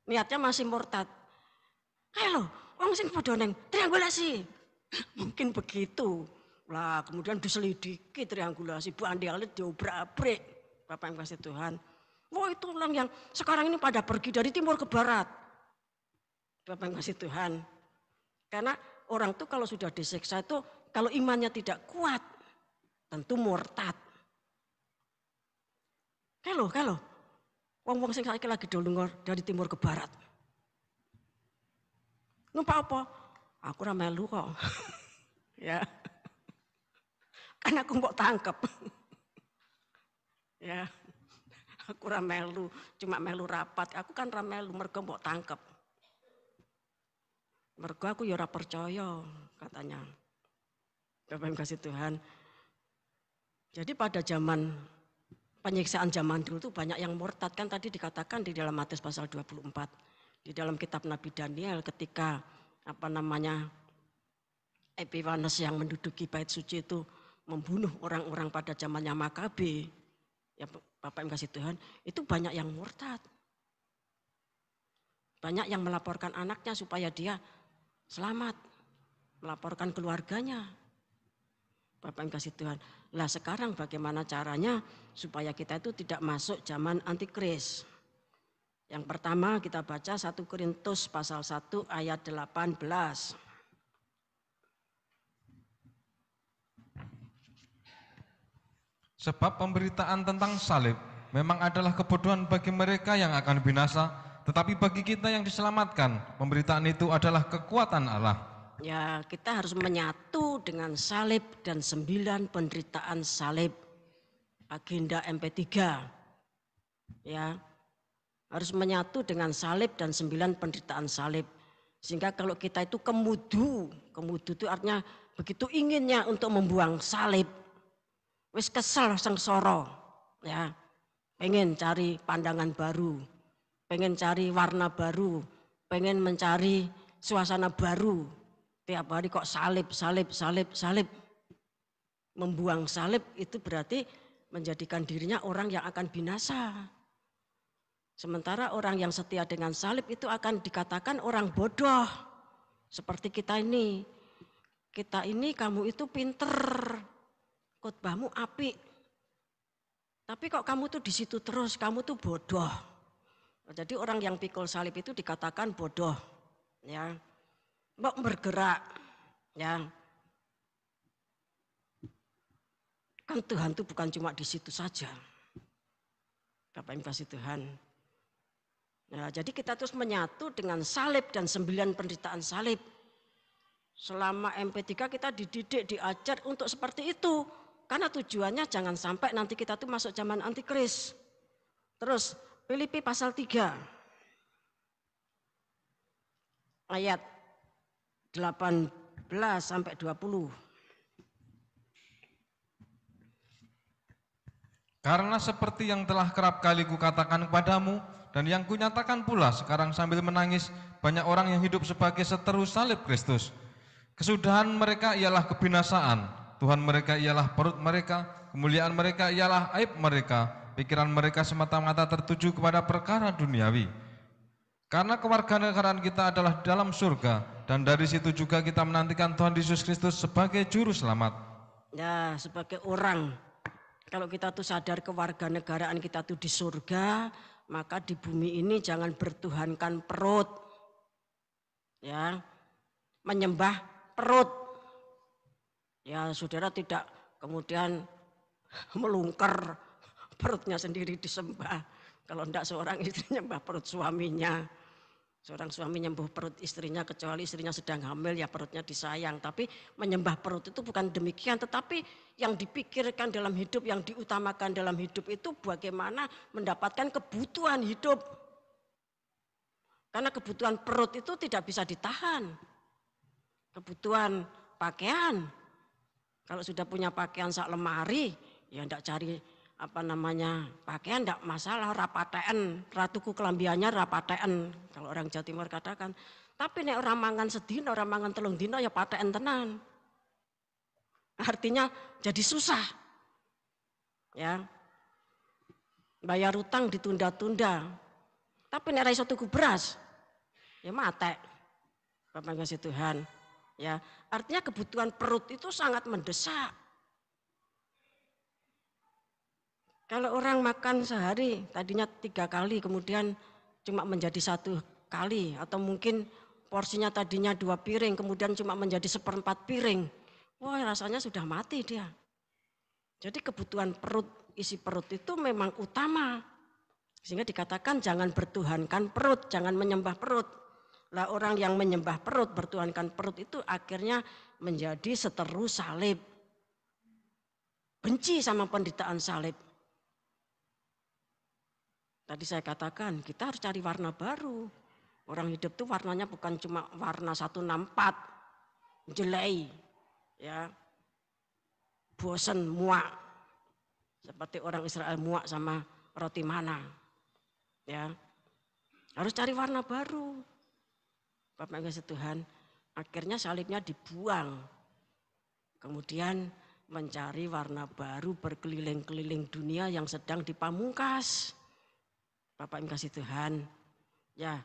niatnya masih murtad. Kayak loh, wong sing padha ning triangulasi. Mungkin begitu. Lah kemudian diselidiki, triangulasi, bandel diobrak-abrik. Bapak yang kasih Tuhan. Wah itu orang yang sekarang ini pada pergi dari timur ke barat. Bapak yang kasih Tuhan. Karena orang tuh kalau sudah disiksa itu, kalau imannya tidak kuat, tentu murtad. Kalau wong-wong sing saiki lagi dolungor dari timur ke barat. Numpak apa? Aku ora melu kok. Ya. Kan aku mbok tangkep. Ya. Aku ora melu, cuma melu rapat. Aku kan ora melu mergo mbok tangkep. Mergo aku ya ora percaya katanya. Bapak yang kasih Tuhan. Jadi pada zaman penyiksaan zaman dulu itu banyak yang murtad, kan tadi dikatakan di dalam Matius pasal 24. Di dalam kitab Nabi Daniel ketika Epifanes yang menduduki bait suci itu membunuh orang-orang pada zamannya Makabe. Ya Bapak yang kasih Tuhan, itu banyak yang murtad. Banyak yang melaporkan anaknya supaya dia selamat. Melaporkan keluarganya. Bapak yang kasih Tuhan. Lah sekarang bagaimana caranya supaya kita itu tidak masuk zaman antikris. Yang pertama kita baca 1 Korintus pasal 1 ayat 18. Sebab pemberitaan tentang salib memang adalah kebodohan bagi mereka yang akan binasa, tetapi bagi kita yang diselamatkan, pemberitaan itu adalah kekuatan Allah. Ya, kita harus menyatu dengan salib dan 9 penderitaan salib. Agenda MP3. Ya. Harus menyatu dengan salib dan 9 penderitaan salib. Sehingga kalau kita itu kemudu itu artinya begitu inginnya untuk membuang salib. Wis kesel sengsara, ya. Pengen cari pandangan baru, pengen cari warna baru, pengen mencari suasana baru. Tiap hari kok salib. Membuang salib itu berarti menjadikan dirinya orang yang akan binasa. Sementara orang yang setia dengan salib itu akan dikatakan orang bodoh. Seperti kita ini. Kita ini kamu itu pinter. Khotbahmu apik. Tapi kok kamu tuh di situ terus, kamu tuh bodoh. Jadi orang yang pikul salib itu dikatakan bodoh. Ya. Mbok bergerak. Ya. Kan Tuhan itu bukan cuma di situ saja. Bapak yang kasih Tuhan. Ya, jadi kita terus menyatu dengan salib dan 9 penderitaan salib. Selama MP3 kita dididik, diajar untuk seperti itu. Karena tujuannya jangan sampai nanti kita tuh masuk zaman antikris. Terus Filipi pasal 3 ayat 18 sampai 20. Karena seperti yang telah kerap kali kukatakan kepadamu dan yang kunyatakan pula sekarang sambil menangis, banyak orang yang hidup sebagai seteru salib Kristus. Kesudahan mereka ialah kebinasaan, Tuhan mereka ialah perut mereka, kemuliaan mereka ialah aib mereka, pikiran mereka semata-mata tertuju kepada perkara duniawi. Karena kewarganegaraan kita adalah dalam surga, dan dari situ juga kita menantikan Tuhan Yesus Kristus sebagai juru selamat. Ya, sebagai orang, kalau kita tuh sadar kewarganegaraan kita tuh di surga, maka di bumi ini jangan bertuhankan perut. Ya, menyembah perut. Ya, saudara tidak kemudian melungker perutnya sendiri disembah. Kalau tidak seorang istri nyembah perut suaminya. Seorang suami nyembah perut istrinya kecuali istrinya sedang hamil ya perutnya disayang. Tapi menyembah perut itu bukan demikian. Tetapi yang dipikirkan dalam hidup, yang diutamakan dalam hidup itu bagaimana mendapatkan kebutuhan hidup. Karena kebutuhan perut itu tidak bisa ditahan. Kebutuhan pakaian. Kalau sudah punya pakaian sak lemari, ya ndak cari pakaian ndak masalah, rapateen, ratuku kelambiannya rapateen. Kalau orang Jawa Timur katakan. Tapi nek orang mangan sedina, orang mangan telung dina ya pateen tenan. Artinya jadi susah. Ya. Bayar utang ditunda-tunda. Tapi nek ra iso tuku beras, ya matek. Bapak kasih Tuhan. Ya, artinya kebutuhan perut itu sangat mendesak. Kalau orang makan sehari tadinya 3 kali kemudian cuma menjadi 1 kali, atau mungkin porsinya tadinya 2 piring kemudian cuma menjadi 1/4 piring. Wah, rasanya sudah mati dia. Jadi kebutuhan perut, isi perut itu memang utama. Sehingga dikatakan jangan bertuhankan perut, jangan menyembah perut. Lah orang yang menyembah perut, bertuhankan perut itu akhirnya menjadi seteru salib. Benci sama penderitaan salib. Tadi saya katakan kita harus cari warna baru. Orang hidup itu warnanya bukan cuma warna 164, jelei, ya, bosen, muak. Seperti orang Israel muak sama roti mana. Ya, harus cari warna baru. Bapak Ibu Tuhan, akhirnya salibnya dibuang. Kemudian mencari warna baru berkeliling-keliling dunia yang sedang dipamungkas. Bapak Ibu kasih Tuhan, ya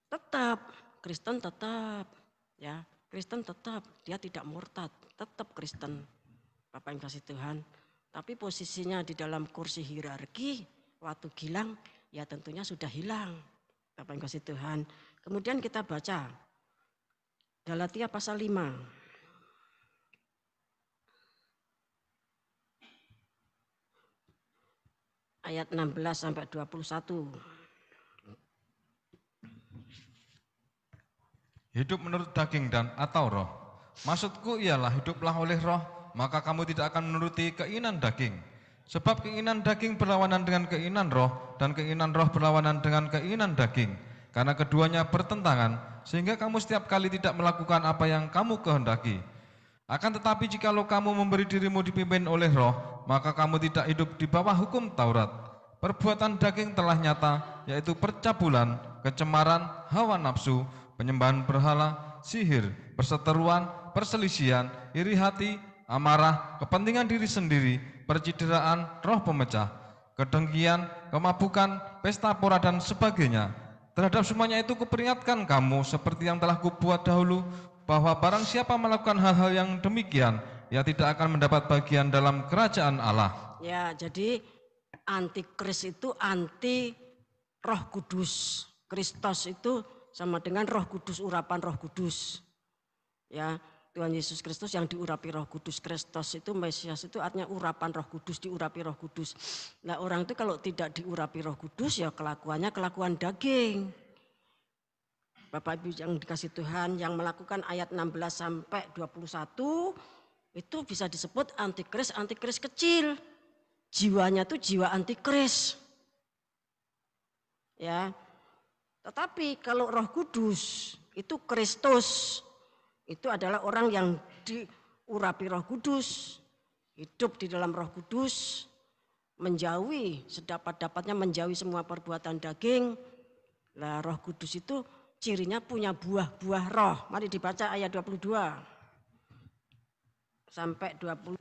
tetap Kristen tetap, ya Kristen tetap, dia tidak murtad, tetap Kristen. Bapak Ibu kasih Tuhan, tapi posisinya di dalam kursi hierarki waktu gilang, ya tentunya sudah hilang. Bapak Ibu kasih Tuhan. Kemudian kita baca Galatia pasal 5. Ayat 16 sampai 21. Hidup menurut daging dan atau roh. Maksudku ialah hiduplah oleh roh, maka kamu tidak akan menuruti keinginan daging. Sebab keinginan daging berlawanan dengan keinginan roh, dan keinginan roh berlawanan dengan keinginan daging. Karena keduanya bertentangan, sehingga kamu setiap kali tidak melakukan apa yang kamu kehendaki. Akan tetapi jikalau kamu memberi dirimu dipimpin oleh roh, maka kamu tidak hidup di bawah hukum Taurat. Perbuatan daging telah nyata, yaitu percabulan, kecemaran, hawa nafsu, penyembahan berhala, sihir, perseteruan, perselisihan, iri hati, amarah, kepentingan diri sendiri, percideraan, roh pemecah, kedengkian, kemabukan, pesta pora dan sebagainya. Terhadap semuanya itu kuperingatkan kamu seperti yang telah kubuat dahulu, bahwa barang siapa melakukan hal-hal yang demikian, ia tidak akan mendapat bagian dalam kerajaan Allah. Ya, jadi antikris itu anti Roh Kudus. Kristos itu sama dengan Roh Kudus, urapan Roh Kudus. Ya, Tuhan Yesus Kristus yang diurapi Roh Kudus. Kristos itu Mesias itu artinya urapan Roh Kudus, diurapi Roh Kudus. Nah, orang itu kalau tidak diurapi Roh Kudus ya kelakuannya kelakuan daging. Bapak Ibu yang dikasih Tuhan, yang melakukan ayat 16 sampai 21 itu bisa disebut antikris, antikris kecil. Jiwanya itu jiwa antikris. Ya. Tetapi kalau Roh Kudus itu Kristus, itu adalah orang yang diurapi Roh Kudus, hidup di dalam Roh Kudus, menjauhi sedapat-dapatnya menjauhi semua perbuatan daging. Lah Roh Kudus itu cirinya punya buah-buah roh. Mari dibaca ayat 22 sampai 24.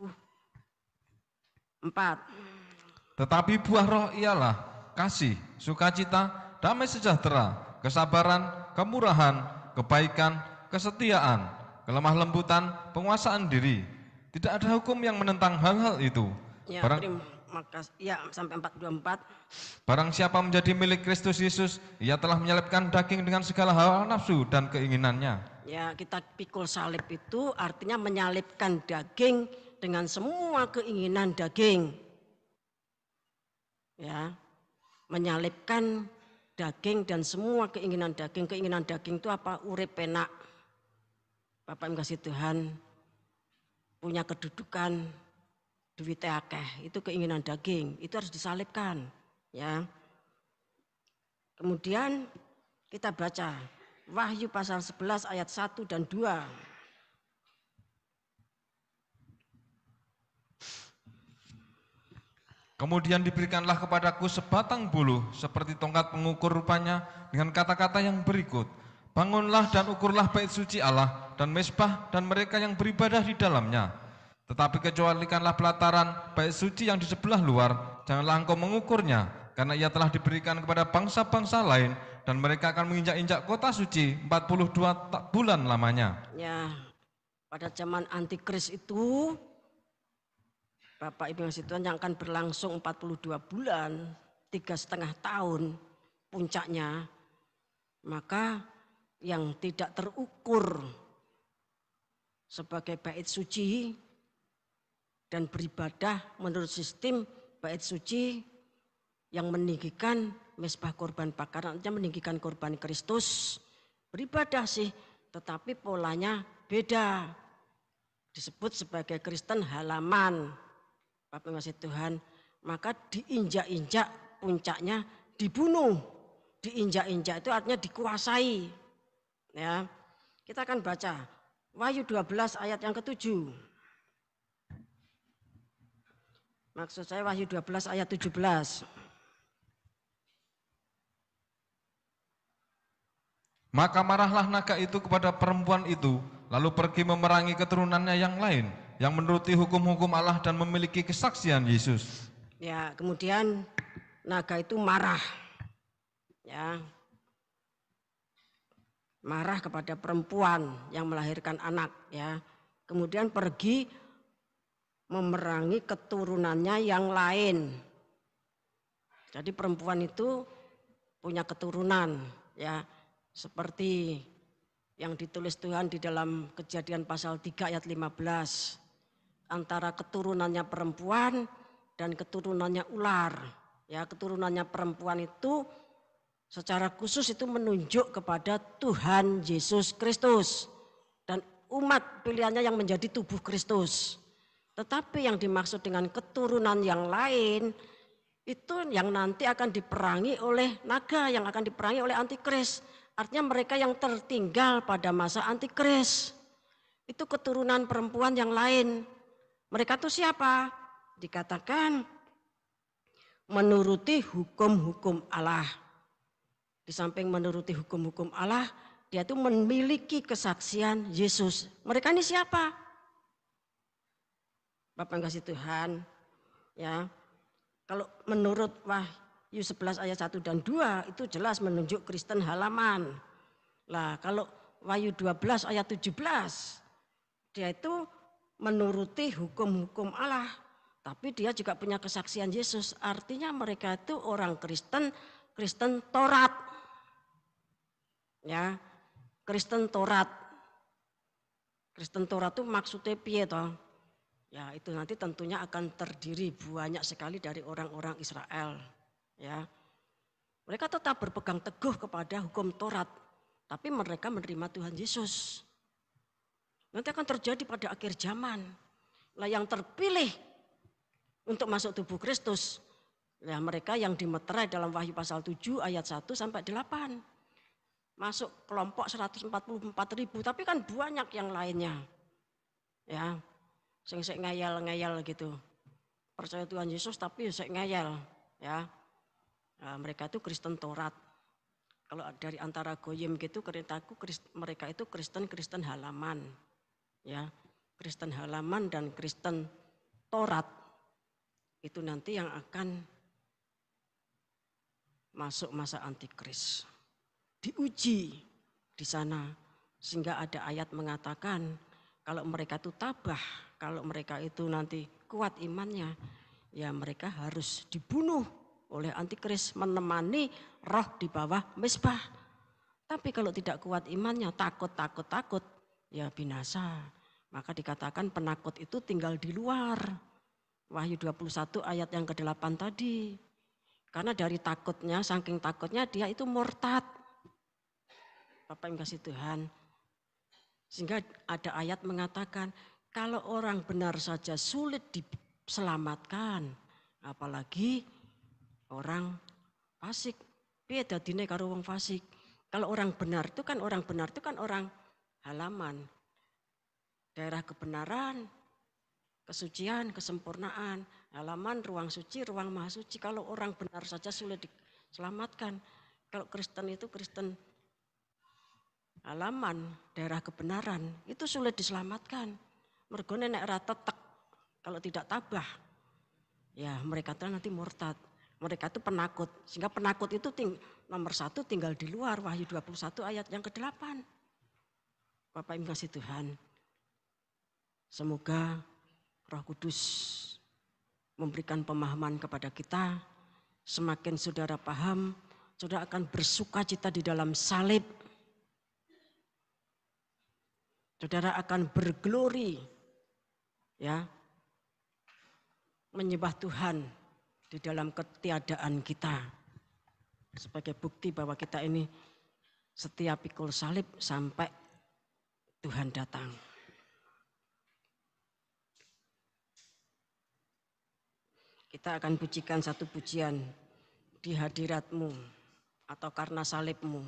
Tetapi buah roh ialah kasih, sukacita, damai sejahtera, kesabaran, kemurahan, kebaikan, kesetiaan, kelemah lembutan, penguasaan diri. Tidak ada hukum yang menentang hal-hal itu. Ya, sampai 44. Barang siapa menjadi milik Kristus Yesus, ia telah menyalibkan daging dengan segala hawa nafsu dan keinginannya. Ya, kita pikul salib itu artinya menyalibkan daging dengan semua keinginan daging. Ya, menyalibkan daging dan semua keinginan daging. Keinginan daging itu apa? Urip penak. Bapak Ibu kasih Tuhan, punya kedudukan, duitnya akeh, itu keinginan daging, itu harus disalibkan. Ya. Kemudian kita baca Wahyu pasal 11 ayat 1 dan 2. Kemudian diberikanlah kepadaku sebatang buluh seperti tongkat pengukur rupanya dengan kata-kata yang berikut. Bangunlah dan ukurlah bait suci Allah dan mezbah dan mereka yang beribadah di dalamnya. Tetapi kecualikanlah pelataran bait suci yang di sebelah luar, janganlah engkau mengukurnya, karena ia telah diberikan kepada bangsa-bangsa lain dan mereka akan menginjak-injak kota suci 42 bulan lamanya. Ya, pada zaman antikris itu Bapak Ibu yang Tuhan yang akan berlangsung 42 bulan, 3,5 tahun puncaknya, maka yang tidak terukur sebagai bait suci dan beribadah menurut sistem bait suci yang meninggikan mezbah korban bakaran, artinya meninggikan korban Kristus, beribadah sih, tetapi polanya beda. Disebut sebagai Kristen halaman. Bapak masih Tuhan, maka diinjak-injak puncaknya dibunuh. Diinjak-injak itu artinya dikuasai. Ya. Kita akan baca Wahyu 12 ayat yang ke-7. Maksud saya Wahyu 12 ayat 17. Maka marahlah naga itu kepada perempuan itu, lalu pergi memerangi keturunannya yang lain, yang menuruti hukum-hukum Allah dan memiliki kesaksian Yesus. Ya, kemudian naga itu marah. Ya. Marah kepada perempuan yang melahirkan anak, ya. Kemudian pergi memerangi keturunannya yang lain. Jadi perempuan itu punya keturunan, ya. Seperti yang ditulis Tuhan di dalam Kejadian pasal 3 ayat 15. Antara keturunannya perempuan dan keturunannya ular. Ya, keturunannya perempuan itu secara khusus itu menunjuk kepada Tuhan Yesus Kristus. Dan umat pilihannya yang menjadi tubuh Kristus. Tetapi yang dimaksud dengan keturunan yang lain, itu yang nanti akan diperangi oleh naga, yang akan diperangi oleh antikris. Artinya mereka yang tertinggal pada masa antikris. Itu keturunan perempuan yang lain. Mereka itu siapa? Dikatakan menuruti hukum-hukum Allah. Di samping menuruti hukum-hukum Allah, dia itu memiliki kesaksian Yesus. Mereka ini siapa? Bapak yang kasih Tuhan, ya. Kalau menurut Wahyu 11 ayat 1 dan 2 itu jelas menunjuk Kristen halaman. Lah kalau Wahyu 12 ayat 17 dia itu menuruti hukum-hukum Allah, tapi dia juga punya kesaksian Yesus. Artinya mereka itu orang Kristen, Kristen Taurat. Ya, Kristen Taurat. Kristen Taurat itu maksudnya piye toh? Ya, itu nanti tentunya akan terdiri banyak sekali dari orang-orang Israel. Ya, mereka tetap berpegang teguh kepada hukum Taurat, tapi mereka menerima Tuhan Yesus. Nanti akan terjadi pada akhir zaman. Lah yang terpilih untuk masuk tubuh Kristus, ya mereka yang dimeterai dalam Wahyu pasal 7 ayat 1 sampai 8. Masuk kelompok 144.000, tapi kan banyak yang lainnya. Ya. Sing ngeyel-ngeyel gitu. Percaya Tuhan Yesus tapi sing ngeyel, ya. Nah, mereka itu Kristen Taurat. Kalau dari antara goyim gitu, mereka itu Kristen halaman. Ya. Kristen halaman dan Kristen Taurat itu nanti yang akan masuk masa antikris. Diuji di sana sehingga ada ayat mengatakan kalau mereka itu tabah, kalau mereka itu nanti kuat imannya, ya mereka harus dibunuh oleh antikris menemani roh di bawah mezbah. Tapi kalau tidak kuat imannya, takut, ya binasa. Maka dikatakan penakut itu tinggal di luar. Wahyu 21 ayat yang ke-8 tadi. Karena dari takutnya, saking takutnya dia itu murtad. Bapak yang kasih Tuhan. Sehingga ada ayat mengatakan kalau orang benar saja sulit diselamatkan, apalagi orang fasik. Piye dadine karo wong fasik? Kalau orang benar itu kan orang halaman. Daerah kebenaran, kesucian, kesempurnaan, halaman, ruang suci, ruang maha suci. Kalau orang benar saja sulit diselamatkan. Kalau Kristen itu Kristen halaman, daerah kebenaran, itu sulit diselamatkan. Mergone nek ra tetek, kalau tidak tabah, ya mereka nanti murtad. Mereka itu penakut, sehingga penakut itu nomor 1 tinggal di luar. Wahyu 21 ayat yang ke-8. Bapak Ibu kasih Tuhan, semoga Roh Kudus memberikan pemahaman kepada kita. Semakin saudara paham, saudara akan bersuka cita di dalam salib. Saudara akan berglori, ya, menyembah Tuhan di dalam ketiadaan kita. Sebagai bukti bahwa kita ini setia pikul salib sampai Tuhan datang. Kita akan pujikan satu pujian, di hadirat-Mu atau karena salib-Mu.